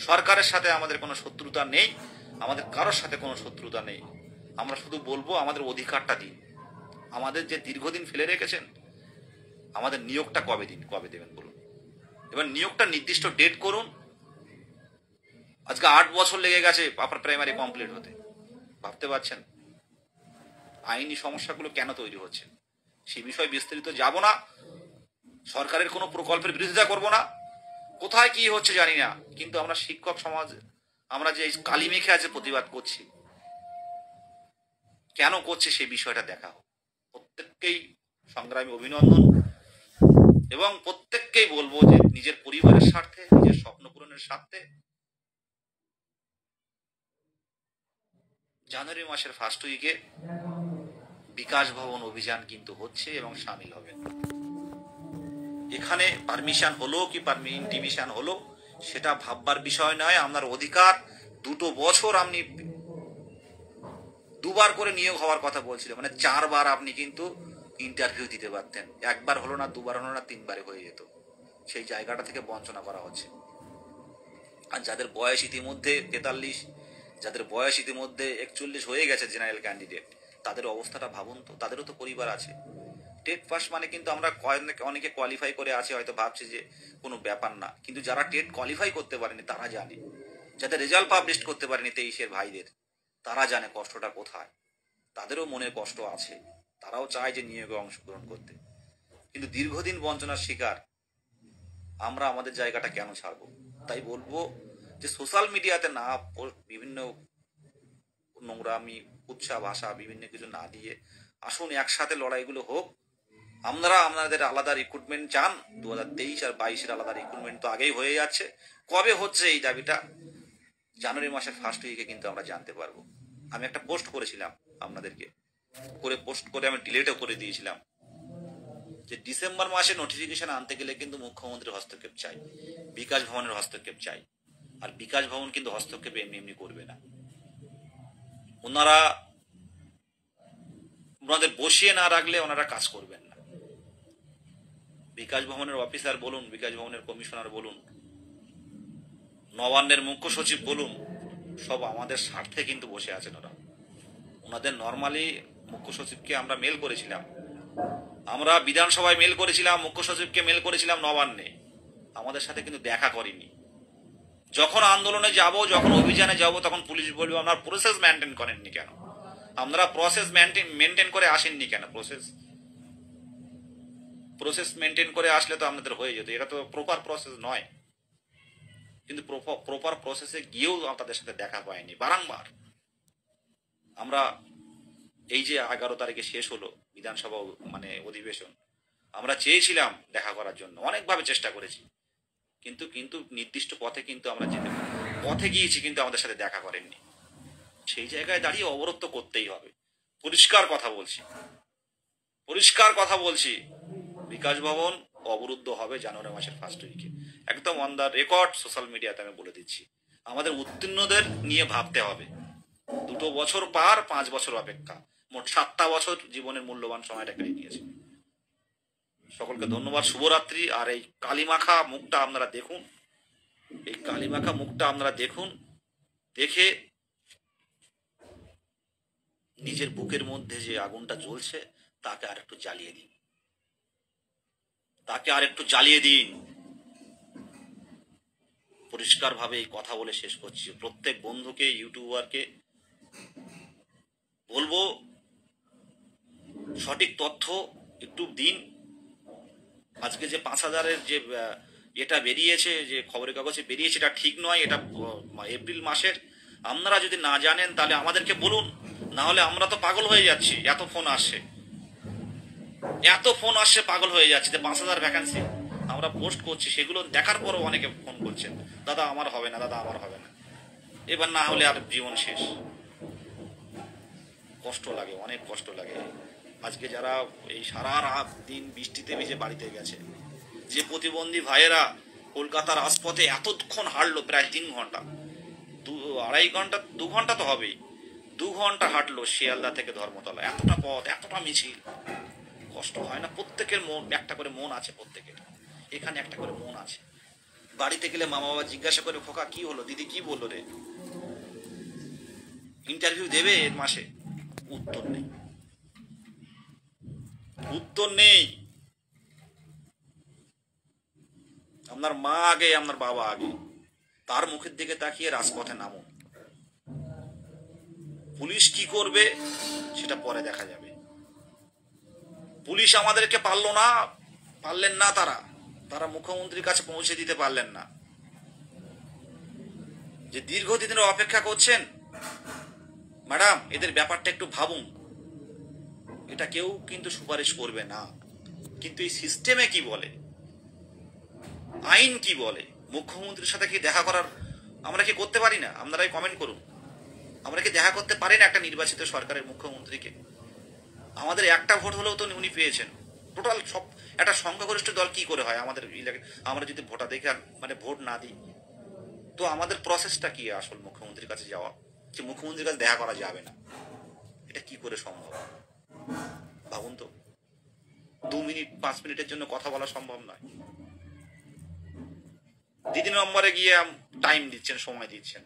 সরকারের সাথে আমাদের কোনো শত্রুতা নেই, আমাদের কারোর সাথে কোনো শত্রুতা নেই। আমরা শুধু বলবো আমাদের অধিকারটা দিন, আমাদের যে দীর্ঘদিন ফেলে রেখেছেন, আমাদের নিয়োগটা কবে দেবেন বলুন। এবার নিয়োগটা নির্দিষ্ট ডেট করুন। আজকে 8 বছর লেগে গেছে আপার প্রাইমারি কমপ্লিট হতে, ভাবতে পারছেন আইনি সমস্যাগুলো কেন তৈরি হচ্ছে? সে বিষয়ে বিস্তারিত যাব না, সরকারের কোনো প্রকল্পের বিরোধিতা করব না, কোথায় কি হচ্ছে জানি না, কিন্তু আমরা শিক্ষক সমাজ, আমরা যে কালি মেখে আছে প্রতিবাদ করছি, কেন করছে সেই বিষয়টা দেখা হোক। প্রত্যেককেই সংগ্রামী অভিনন্দন, এবং প্রত্যেককেই বলবো যে নিজের পরিবারের স্বার্থে, নিজের স্বপ্ন পূরণের স্বার্থে জানুয়ারি মাসের ফার্স্ট উইকে বিকাশ ভবন অভিযান কিন্তু হচ্ছে এবং সামিল হবেন। এখানে পারমিশন হলো কি ইন্টিমিশন হলো সেটা ভাববার বিষয় নয়। আপনার অধিকার, 2 বছর আপনি 2বার করে নিয়োগ হওয়ার কথা বলছিল, মানে 4 বার আপনি কিন্তু ইন্টারভিউ দিতে পারতেন, 1বার হলো না, 2বার হলো না, 3বারে হয়ে যেত। সেই জায়গাটা থেকে বঞ্চনা করা হচ্ছে। আর যাদের বয়স ইতিমধ্যে 43, যাদের বয়স ইতিমধ্যে 41 হয়ে গেছে জেনারেল ক্যান্ডিডেট, তাদের অবস্থাটা ভাবুন তো, তাদেরও তো পরিবার আছে। টেট পাস মানে কিন্তু আমরা অনেকে কোয়ালিফাই করে আছে, হয়তো ভাবছে যে কোনো ব্যাপার না, কিন্তু যারা টেট কোয়ালিফাই করতে পারেনি তারা জানে, যাদের রেজাল্ট পাবলিশ করতে পারেনি 23-এর ভাইদের, তারা জানে কষ্টটা কোথায়, তাদেরও মনের কষ্ট আছে, তারাও চায় যে নিয়োগে অংশগ্রহণ করতে, কিন্তু দীর্ঘদিন বঞ্চনার শিকার আমরা আমাদের জায়গাটা কেন ছাড়বো? তাই বলবো যে সোশ্যাল মিডিয়াতে না বিভিন্ন নোংরামি, উৎসাহ ভাষা, বিভিন্ন কিছু না দিয়ে আসুন একসাথে লড়াইগুলো হোক। আপনারা আপনাদের আলাদা রিক্রুটমেন্ট চান, 2023 আর 22-এর আলাদা রিক্রুটমেন্ট তো আগেই হয়ে যাচ্ছে, কবে হচ্ছে এই দাবিটা জানুয়ারি মাসের ফার্স্ট উইকে কিন্তু আমরা জানতে পারবো। আমি একটা পোস্ট করেছিলাম আপনাদেরকে, করে পোস্ট করে আমি ডিলেটও করে দিয়েছিলাম যে ডিসেম্বর মাসে নোটিফিকেশন আনতে গেলে কিন্তু মুখ্যমন্ত্রীর হস্তক্ষেপ চাই, বিকাশ ভবনের হস্তক্ষেপ চাই। আর বিকাশ ভবন কিন্তু হস্তক্ষেপ এমনি এমনি করবে না। ওনারা ওনাদের বসিয়ে না রাখলে ওনারা কাজ করবেন না। বিকাশ ভবনের অফিসার বলুন, বিকাশ ভবনের কমিশনার বলুন, নবান্নের মুখ্য সচিব বলুন, সব আমাদের স্বার্থে কিন্তু বসে আছেন ওরা। ওনাদের নর্মালি মুখ্য সচিবকে আমরা মেল করেছিলাম, আমরা বিধানসভায় মেল করেছিলাম, মুখ্য সচিবকে মেল করেছিলাম নবান্নে, আমাদের সাথে কিন্তু দেখা করেনি। যখন আন্দোলনে যাব, যখন অভিযানে যাব, তখন পুলিশ বলবে আপনারা প্রসেস মেনটেন করেননি কেন, আপনারা প্রসেস মেনটেন করে আসেননি কেন। প্রসেস মেনটেন করে আসলে তো আপনাদের হয়ে যেত, এটা তো প্রপার প্রসেস নয়। কিন্তু প্রপার প্রসেসে গিয়েও তাদের সাথে দেখা পায়নি বারংবার। আমরা এই যে 11 তারিখে শেষ হলো বিধানসভা অধিবেশন, আমরা চেয়েছিলাম দেখা করার জন্য, অনেকভাবে চেষ্টা করেছি, কিন্তু কিন্তু নির্দিষ্ট পথে কিন্তু আমরা যেতে পথে গিয়েছি, কিন্তু আমাদের সাথে দেখা করেননি। সেই জায়গায় দাঁড়িয়ে অবরোধ তো করতেই হবে। পরিষ্কার কথা বলছি, পরিষ্কার কথা বলছি, বিকাশ ভবন অবরুদ্ধ হবে জানুয়ারি মাসের ফার্স্ট উইকে, একদম অন দ্য রেকর্ড সোশ্যাল মিডিয়াতে আমি বলে দিচ্ছি। আমাদের উত্তীর্ণদের নিয়ে ভাবতে হবে। 2 বছর পার, 5 বছর অপেক্ষা, মোট 7টা বছর জীবনের মূল্যবান সময়টা কেড়ে নিয়েছে। সকলকে ধন্যবাদ, শুভরাত্রি। আর এই কালিমাখা মুখটা আপনারা দেখুন, এই কালিমাখা মুখটা আপনারা দেখুন, দেখে নিজের বুকের মধ্যে যে আগুনটা জ্বলছে তাকে আর একটু জ্বালিয়ে দিন, তাকে আর একটু জ্বালিয়ে দিন। পরিষ্কারভাবে এই কথা বলে শেষ করছি। প্রত্যেক বন্ধুকে, ইউটিউবারকে বলবো, সঠিক তথ্য একটু দিন। আজকে যে 5,000-এর যে এটা বেরিয়েছে, যে খবরের কাগজে বেরিয়েছে, এটা ঠিক নয়। এটা এপ্রিল মাসের। আপনারা যদি না জানেন তাহলে আমাদেরকে বলুন, না হলে আমরা তো পাগল হয়ে যাচ্ছি। এত ফোন আসছে, এত ফোন আসছে, পাগল হয়ে যাচ্ছে যে 5,000 ভ্যাকান্সি আমরা পোস্ট করছি, সেগুলো দেখার পরও অনেকে ফোন করছেন, দাদা আমার হবে না, দাদা আমার হবে না, এবার না হলে আর জীবন শেষ। কষ্ট লাগে, অনেক কষ্ট লাগে। আজকে যারা এই সারা রাত দিন বৃষ্টিতে ভিজে বাড়িতে গেছে, যে প্রতিবন্ধী ভাইয়েরা কলকাতার রাজপথে এতক্ষণ হাঁটলো, প্রায় 3 ঘন্টা, 2-2.5 ঘন্টা, 2 ঘন্টা তো হবেই, 2 ঘন্টা হাঁটলো শিয়ালদা থেকে ধর্মতলা, এতটা পথ, এতটা মিছিল। কষ্ট হয় না? প্রত্যেকের মন, একটা করে মন আছে প্রত্যেকের, এখানে একটা করে মন আছে। বাড়িতে গেলে মা বাবা জিজ্ঞাসা করে, খোকা কি হলো, দিদি কি বললো রে, ইন্টারভিউ দেবে এর মাসে? উত্তর নেই, উত্তর নেই। আপনার মা আগে, আপনার বাবা আগে, তার মুখের দিকে তাকিয়ে রাজপথে নামুন। পুলিশ কি করবে সেটা পরে দেখা যাবে। পুলিশ আমাদেরকে পারলেন না, তারা মুখ্যমন্ত্রীর কাছে পৌঁছে দিতে পারলেন না। যে দীর্ঘদিনের অপেক্ষা করছেন, ম্যাডাম এদের ব্যাপারটা একটু ভাবুন। এটা কেউ কিন্তু সুপারিশ করবে না, কিন্তু এই সিস্টেমে কি বলে, আইন কি বলে, মুখ্যমন্ত্রীর সাথে কি দেখা করার আমরা কি করতে পারি না? আপনারাই কমেন্ট করুন, আমরা কি দেখা করতে পারি না একটা নির্বাচিত সরকারের মুখ্যমন্ত্রীকে? আমাদের একটা ভোট হলেও তো উনি পেয়েছেন। টোটাল সব একটা সংখ্যাগরিষ্ঠ দল কি করে হয় আমাদের আমরা যদি ভোটাধিকার ভোট না দিই, তো আমাদের প্রসেসটা কি আসল মুখ্যমন্ত্রীর কাছে যাওয়া, যে মুখ্যমন্ত্রীর কাছে দেখা করা যাবে না, এটা কি করে সম্ভব? ভাবুন তো, 2 মিনিট 5 মিনিটের জন্য কথা বলা সম্ভব নয়। দিদি নম্বরে গিয়ে টাইম দিচ্ছেন, সময় দিচ্ছেন,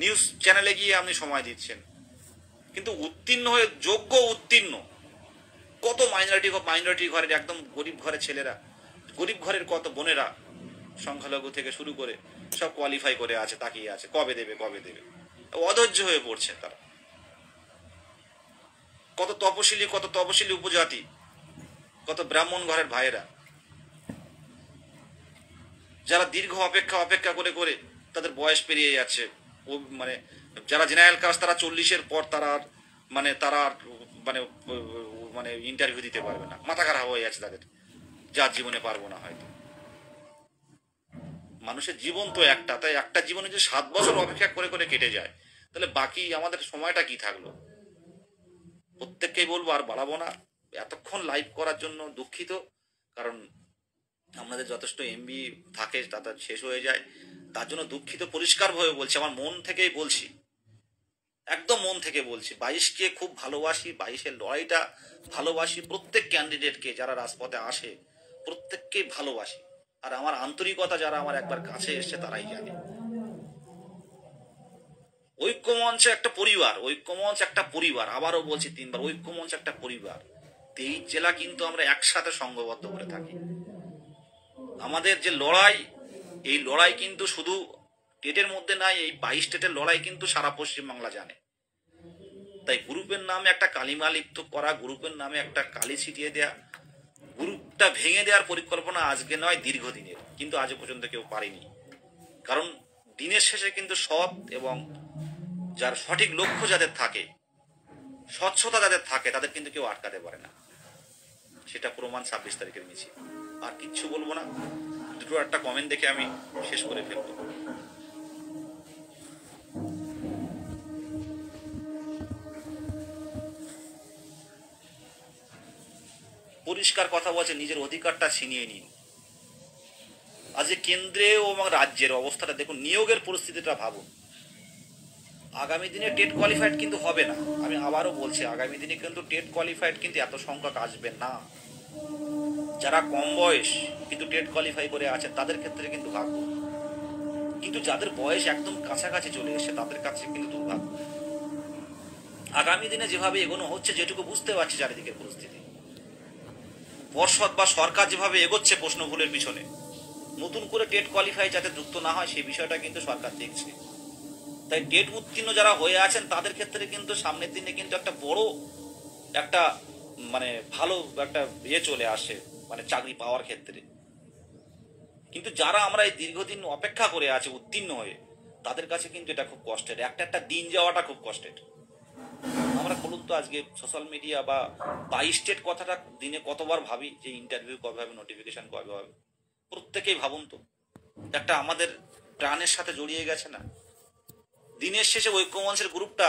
নিউজ চ্যানেলে গিয়ে আপনি সময় দিচ্ছেন, কিন্তু উত্তীর্ণ হয়ে, যোগ্য উত্তীর্ণ কত মাইনরিটি ঘরের, একদম গরিব ঘরের ছেলেরা, গরিব ঘরের কত বোনেরা, সংখ্যালঘু থেকে শুরু করে সব কোয়ালিফাই করে আছে, তাকিয়ে আছে কবে দেবে, কবে দেবে। অধৈর্য হয়ে পড়ছে তারা। কত তপশিলি উপজাতি, কত ব্রাহ্মণ ঘরের ভাইয়েরা, যারা দীর্ঘ অপেক্ষা করে করে তাদের বয়স পেরিয়ে যাচ্ছে। ও যারা জেনারেল কাস্ট, তারা 40-এর পর তারা তারা ইন্টারভিউ দিতে পারবে না, মাথা খারাপ হয়ে যাচ্ছে তাদের, যার জীবনে পারবো না হয়তো। মানুষের জীবন তো একটা, তাই একটা জীবনে যে 7 বছর অপেক্ষা করে করে কেটে যায়, তাহলে বাকি আমাদের সময়টা কি থাকলো? প্রত্যেককেই বলবো, আর বাড়াবো না। এতক্ষণ লাইভ করার জন্য দুঃখিত, কারণ আপনাদের যথেষ্ট এমবি থাকে, তা শেষ হয়ে যায়, তার জন্য দুঃখিত। পরিষ্কারভাবে বলছি, আমার মন থেকেই বলছি, একদম মন থেকে বলছি। 22কে খুব ভালোবাসি, 22-এর লড়াইটা ভালোবাসি, প্রত্যেক ক্যান্ডিডেটকে যারা রাজপথে আসে প্রত্যেককেই ভালোবাসি। আর আমার আন্তরিকতা যারা আমার একবার কাছে এসছে তারাই জানে। ঐক্যমঞ্চ একটা পরিবার, ঐক্যমঞ্চ একটা পরিবার, আবারও বলছি 3বার, ঐক্যমঞ্চ একটা পরিবার। 23 জেলা কিন্তু আমরা একসাথে সংঘবদ্ধ করে থাকি। আমাদের যে লড়াই, এই লড়াই কিন্তু শুধু টেটের মধ্যে নাই, এই 22 টেটের লড়াই কিন্তু সারা পশ্চিমবাংলা জানে। তাই গ্রুপের নামে একটা কালিমা লিপ্ত করা, গ্রুপের নামে একটা কালি ছিটিয়ে দেয়া, গ্রুপটা ভেঙে দেওয়ার পরিকল্পনা আজকে নয়, দীর্ঘদিনের, কিন্তু আজ পর্যন্ত কেউ পারেনি। কারণ দিনের শেষে কিন্তু সৎ এবং যার সঠিক লক্ষ্য যাদের থাকে, স্বচ্ছতা যাদের থাকে, তাদের কিন্তু কেউ আটকাতে পারে না। সেটা প্রমাণ 26 তারিখের মিছিল। আর কিচ্ছু বলবো না, দুটো একটা কমেন্ট দেখে আমি শেষ করে ফেলবো। পরিষ্কার কথা বলছে, নিজের অধিকারটা ছিনিয়ে নিন। আজকে কেন্দ্রে এবং রাজ্যের অবস্থাটা দেখুন, নিয়োগের পরিস্থিতিটা ভাবুন। আগামী দিনে টেট কোয়ালিফাইড কিন্তু হবে না, আমি আবারও বলছি, আগামী দিনে কিন্তু টেট কোয়ালিফাইড কিন্তু এত সংখ্যক আসবে না। যারা কম বয়স কিন্তু টেট কোয়ালিফাই করে আছেন তাদের ক্ষেত্রে কিন্তু ভাগ্য, কিন্তু যাদের বয়স একদম কাছাকাছি চলে এসে তাদের কাছে কিন্তু দুর্ভাগ্য। আগামী দিনে যেভাবে এগোনো হচ্ছে, যেটুকু বুঝতে পারছি চারিদিকের পরিস্থিতি, পর্ষদ বা সরকার যেভাবে এগোচ্ছে প্রশ্ন ভুলের পিছনে, নতুন করে টেট কোয়ালিফাই যাতে যুক্ত না হয় সেই বিষয়টা কিন্তু সরকার দেখছে। তাই টেট উত্তীর্ণ যারা হয়ে আছেন তাদের ক্ষেত্রে কিন্তু সামনের দিনে কিন্তু একটা বড় একটা মানে ভালো একটা চলে আসে, মানে চাকরি পাওয়ার ক্ষেত্রে। কিন্তু যারা আমরা এই দীর্ঘদিন অপেক্ষা করে আছে উত্তীর্ণ হয়ে, তাদের কাছে কিন্তু এটা খুব কষ্টের, একটা একটা দিন যাওয়াটা খুব কষ্টের। আমরা বলুন তো, আজকে সোশ্যাল মিডিয়া বা 22 স্টেট কথাটা দিনে কতবার ভাবি, যে ইন্টারভিউ কবে হবে, নোটিফিকেশন কবে হবে। প্রত্যেকেই ভাবুন তো, একটা আমাদের প্রাণের সাথে জড়িয়ে গেছে না। দিনের শেষে ঐক্যমঞ্চের গ্রুপটা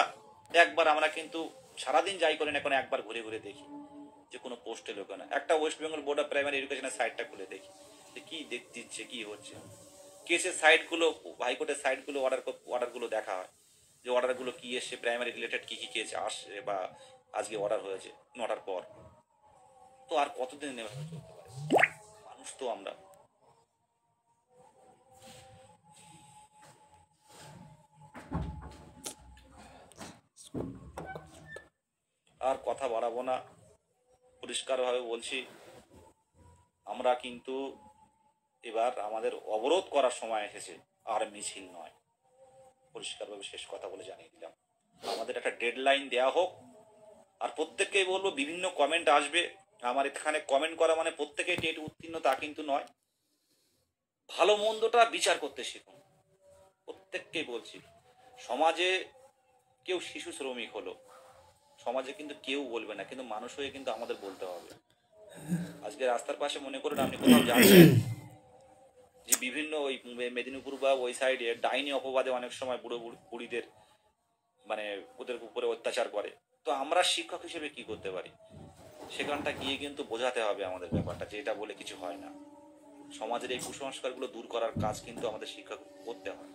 একবার আমরা কিন্তু সারাদিন যাই করেন এখন একবার ঘুরে ঘুরে দেখি যে কোনো পোস্টে লোক না, একটা West Bengal board of primary এডুকেশনের সাইটটা খুলে দেখি যে কি দিচ্ছে, কি হচ্ছে। কেসের সাইটগুলো, হাইকোর্টের সাইটগুলো, অর্ডারগুলো দেখা হয় যে অর্ডারগুলো কি এসছে, প্রাইমারি রিলেটেড কি কি কেস আসছে বা আজকে অর্ডার হয়েছে 9টার পর। তো আর কতদিন এভাবে চলতে পারে? মানুষ তো আমরা। আর কথা বাড়াবো না, পরিষ্কারভাবে বলছি, আমরা কিন্তু এবার আমাদের অবরোধ করার সময় এসেছে, আর মিছিল নয়। পরিষ্কারভাবে শেষ কথা বলে জানিয়ে দিলাম, আমাদের একটা ডেডলাইন দেয়া হোক। আর প্রত্যেককেই বলবো, বিভিন্ন কমেন্ট আসবে, আমার এখানে কমেন্ট করা মানে প্রত্যেকেই টেট উত্তীর্ণ তা কিন্তু নয়। ভালো মন্দটা বিচার করতে শিখুন। প্রত্যেককেই বলছি, সমাজে কেউ শিশু শ্রমিক হলো, সমাজে কিন্তু কেউ বলবে না, কিন্তু মানুষ হয়ে কিন্তু আমাদের বলতে হবে। আজকে রাস্তার পাশে মনে করুন আপনি কোথাও যাচ্ছেন, যে বিভিন্ন ওই মেদিনীপুর বা ওই সাইডে ডাইনি অপবাদে অনেক সময় বুড়ো বুড়িদের মানে ওদের উপরে অত্যাচার করে। তো আমরা শিক্ষক হিসেবে কি করতে পারি, সেখানটা গিয়ে কিন্তু বোঝাতে হবে আমাদের ব্যাপারটা, যে এটা বলে কিছু হয় না। সমাজের এই কুসংস্কারগুলো দূর করার কাজ কিন্তু আমাদের শিক্ষক করতে হয়।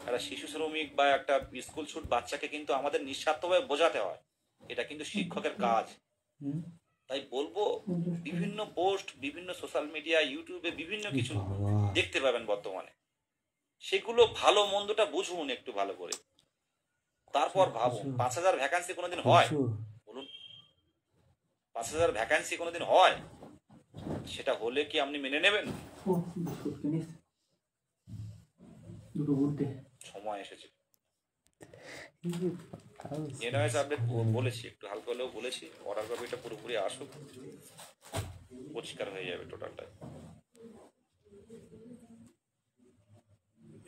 একটা শিশু শ্রমিক বা একটা স্কুল ছুট বাচ্চাকে কিন্তু আমাদের নিঃস্বার্থভাবে বোঝাতে হয়, এটা কিন্তু শিক্ষকের কাজ। তাই বলবো, বিভিন্ন পোস্ট, বিভিন্ন সোশ্যাল মিডিয়া, ইউটিউবে বিভিন্ন কিছু দেখতে পাবেন বর্তমানে, সেগুলো ভালো মন্দটা বুঝুন একটু ভালো করে, তারপর ভাবুন। 5,000 ভ্যাকান্সি কোনোদিন হয়? বলুন, 5,000 ভ্যাকান্সি কোনোদিন হয়? সেটা হলে কি আপনি মেনে নেবেন? সময় এসেছে। এনওএস আপডেট বলেছি, একটু হালকা হলেও বলেছি, অর্ডার কপিটা পুরোপুরি আসুক, পরিষ্কার হয়ে যাবে টোটালটাই।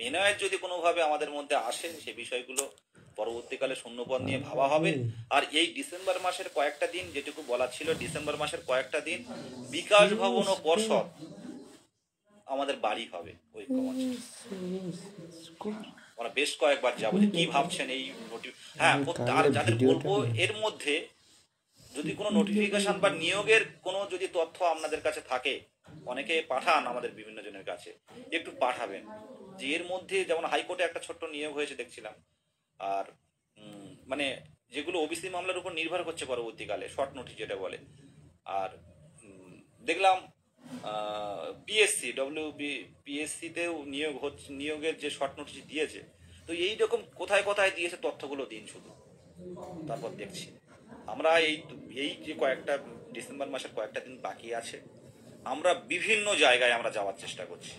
এনওএস যদি কোনোভাবে আমাদের মধ্যে আসে, সে বিষয়গুলো পরবর্তীকালে শূন্যপদ নিয়ে ভাবা হবে। আর এই ডিসেম্বর মাসের কয়েকটা দিন, যেটুকু বলা ছিল, ডিসেম্বর মাসের কয়েকটা দিন বিকাশ ভবন ও পর্ষদ আমাদের বাড়ি হবে ঐক্যমঞ্চ। আমরা বেশ কয়েকবার যাবো যে কি ভাবছেন এই হ্যাঁ আর যাদের বলবো এর মধ্যে যদি কোনো নোটিফিকেশন বা নিয়োগের কোনো যদি তথ্য আপনাদের কাছে থাকে, অনেকে পাঠান আমাদের বিভিন্ন জনের কাছে, একটু পাঠাবেন যে এর মধ্যে যেমন হাইকোর্টে একটা ছোট্ট নিয়োগ হয়েছে দেখছিলাম। আর মানে যেগুলো ওবিসি মামলার উপর নির্ভর করছে পরবর্তীকালে শর্ট নোটিশ যেটা বলে। আর দেখলাম পিএসসি পিএসসিতেও নিয়োগ হচ্ছে, নিয়োগের যে শর্ট নোটিশ দিয়েছে। তো এই রকম কোথায় কোথায় দিয়েছে তথ্যগুলো দিন শুধু, তারপর দেখছি। আমরা এই যে কয়েকটা ডিসেম্বর মাসের কয়েকটা দিন বাকি আছে, আমরা বিভিন্ন জায়গায় আমরা যাওয়ার চেষ্টা করছি।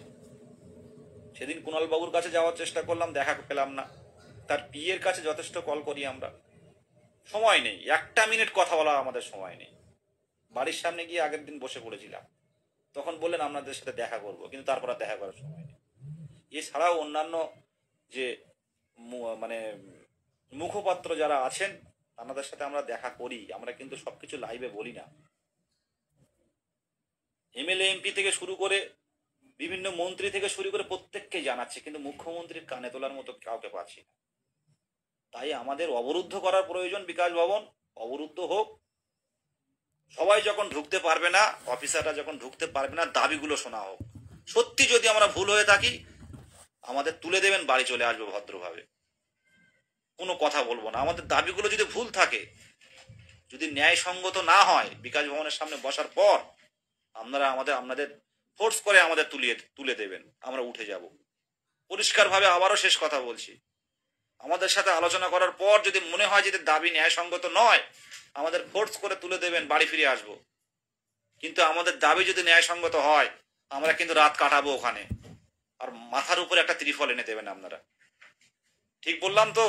সেদিন কুণাল বাবুর কাছে যাওয়ার চেষ্টা করলাম, দেখা পেলাম না। তার পিএর কাছে যথেষ্ট কল করি আমরা, সময় নেই, একটা মিনিট কথা বলা আমাদের সময় নেই। বাড়ির সামনে গিয়ে আগের দিন বসে পড়েছিলাম, তখন বললেন আপনাদের সাথে দেখা করব, কিন্তু তারপর আর দেখা করার সময় নেই। এছাড়াও অন্যান্য যে মানে মুখপাত্র যারা আছেন তাদের সাথে আমরা দেখা করি, আমরা কিন্তু সবকিছু লাইভে বলি না। এমএলএ এমপি থেকে শুরু করে বিভিন্ন মন্ত্রী থেকে শুরু করে প্রত্যেককে জানাচ্ছে, কিন্তু মুখ্যমন্ত্রীর কানে তোলার মতো কাউকে পাচ্ছি না। তাই আমাদের অবরুদ্ধ করার প্রয়োজন, বিকাশ ভবন অবরুদ্ধ হোক। সবাই যখন ঢুকতে পারবে না, অফিসাররা যখন ঢুকতে পারবে না, দাবিগুলো শোনা হোক। সত্যি যদি আমরা ভুল হয়ে থাকি আমাদের তুলে দেবেন, বাড়ি চলে আসবো ভদ্রভাবে, কোনো কথা বলবো না। আমাদের দাবিগুলো যদি ভুল থাকে, যদি ন্যায়সঙ্গত না হয়, বিকাশ ভবনের সামনে বসার পর আপনারা আপনাদের ফোর্স করে আমাদের তুলে দেবেন, আমরা উঠে যাব। পরিষ্কারভাবে আবারও শেষ কথা বলছি, আমাদের সাথে আলোচনা করার পর যদি মনে হয় যে দাবি ন্যায়সঙ্গত নয়, আমাদের ফোর্স করে তুলে দেবেন, বাড়ি ফিরে আসবো। কিন্তু আমাদের দাবি যদি ন্যায়সঙ্গত হয়, আমরা কিন্তু রাত কাটাবো ওখানে, আর মাথার উপরে একটা ত্রিফল এনে দেবেন আপনারা। ঠিক বললাম তো?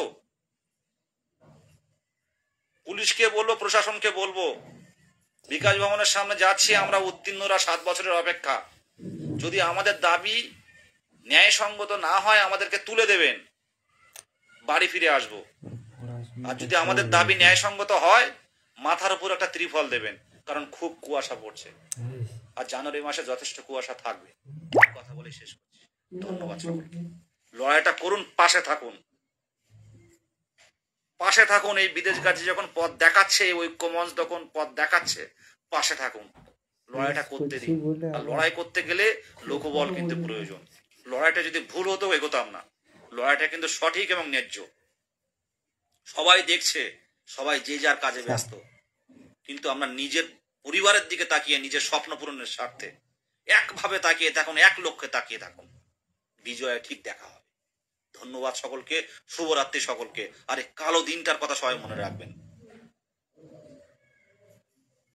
পুলিশকে বলবো, প্রশাসনকে বলবো, বিকাশ ভবনের সামনে যাচ্ছি আমরা উত্তীর্ণরা 7 বছরের অপেক্ষা। যদি আমাদের দাবি ন্যায়সঙ্গত না হয় আমাদেরকে তুলে দেবেন, বাড়ি ফিরে আসবো। আর যদি আমাদের দাবি ন্যায়সঙ্গত হয়, মাথার উপর একটা ত্রিফল দেবেন, কারণ খুব কুয়াশা পড়ছে, আর জানুয়ারি মাসে যথেষ্ট কুয়াশা থাকবে। কথা বলে শেষ করছি, ধন্যবাদ সকলকে। লড়াইটা করুন, পাশে থাকুন, পাশে থাকুন। এই বিদেশগামী যখন পথ দেখাচ্ছে, এই ঐক্যমঞ্চ যখন পথ দেখাচ্ছে, পাশে থাকুন, লড়াইটা করতে দিন। আর লড়াই করতে গেলে লোকবল কিন্তু প্রয়োজন। লড়াইটা যদি ভুল হতো এগোতাম না, লড়াইটা কিন্তু সঠিক এবং ন্যায্য। সবাই দেখছে, সবাই যে যার কাজে ব্যস্ত, কিন্তু আমরা নিজের পরিবারের দিকে তাকিয়ে, নিজের স্বপ্ন পূরণের স্বার্থে একভাবে তাকিয়ে থাকুন, এক লক্ষ্যে তাকিয়ে থাকুন, বিজয় ঠিক দেখা হবে। ধন্যবাদ সকলকে, শুভরাত্রি সকলকে। আর এই কালো দিনটার কথা সবাই মনে রাখবেন।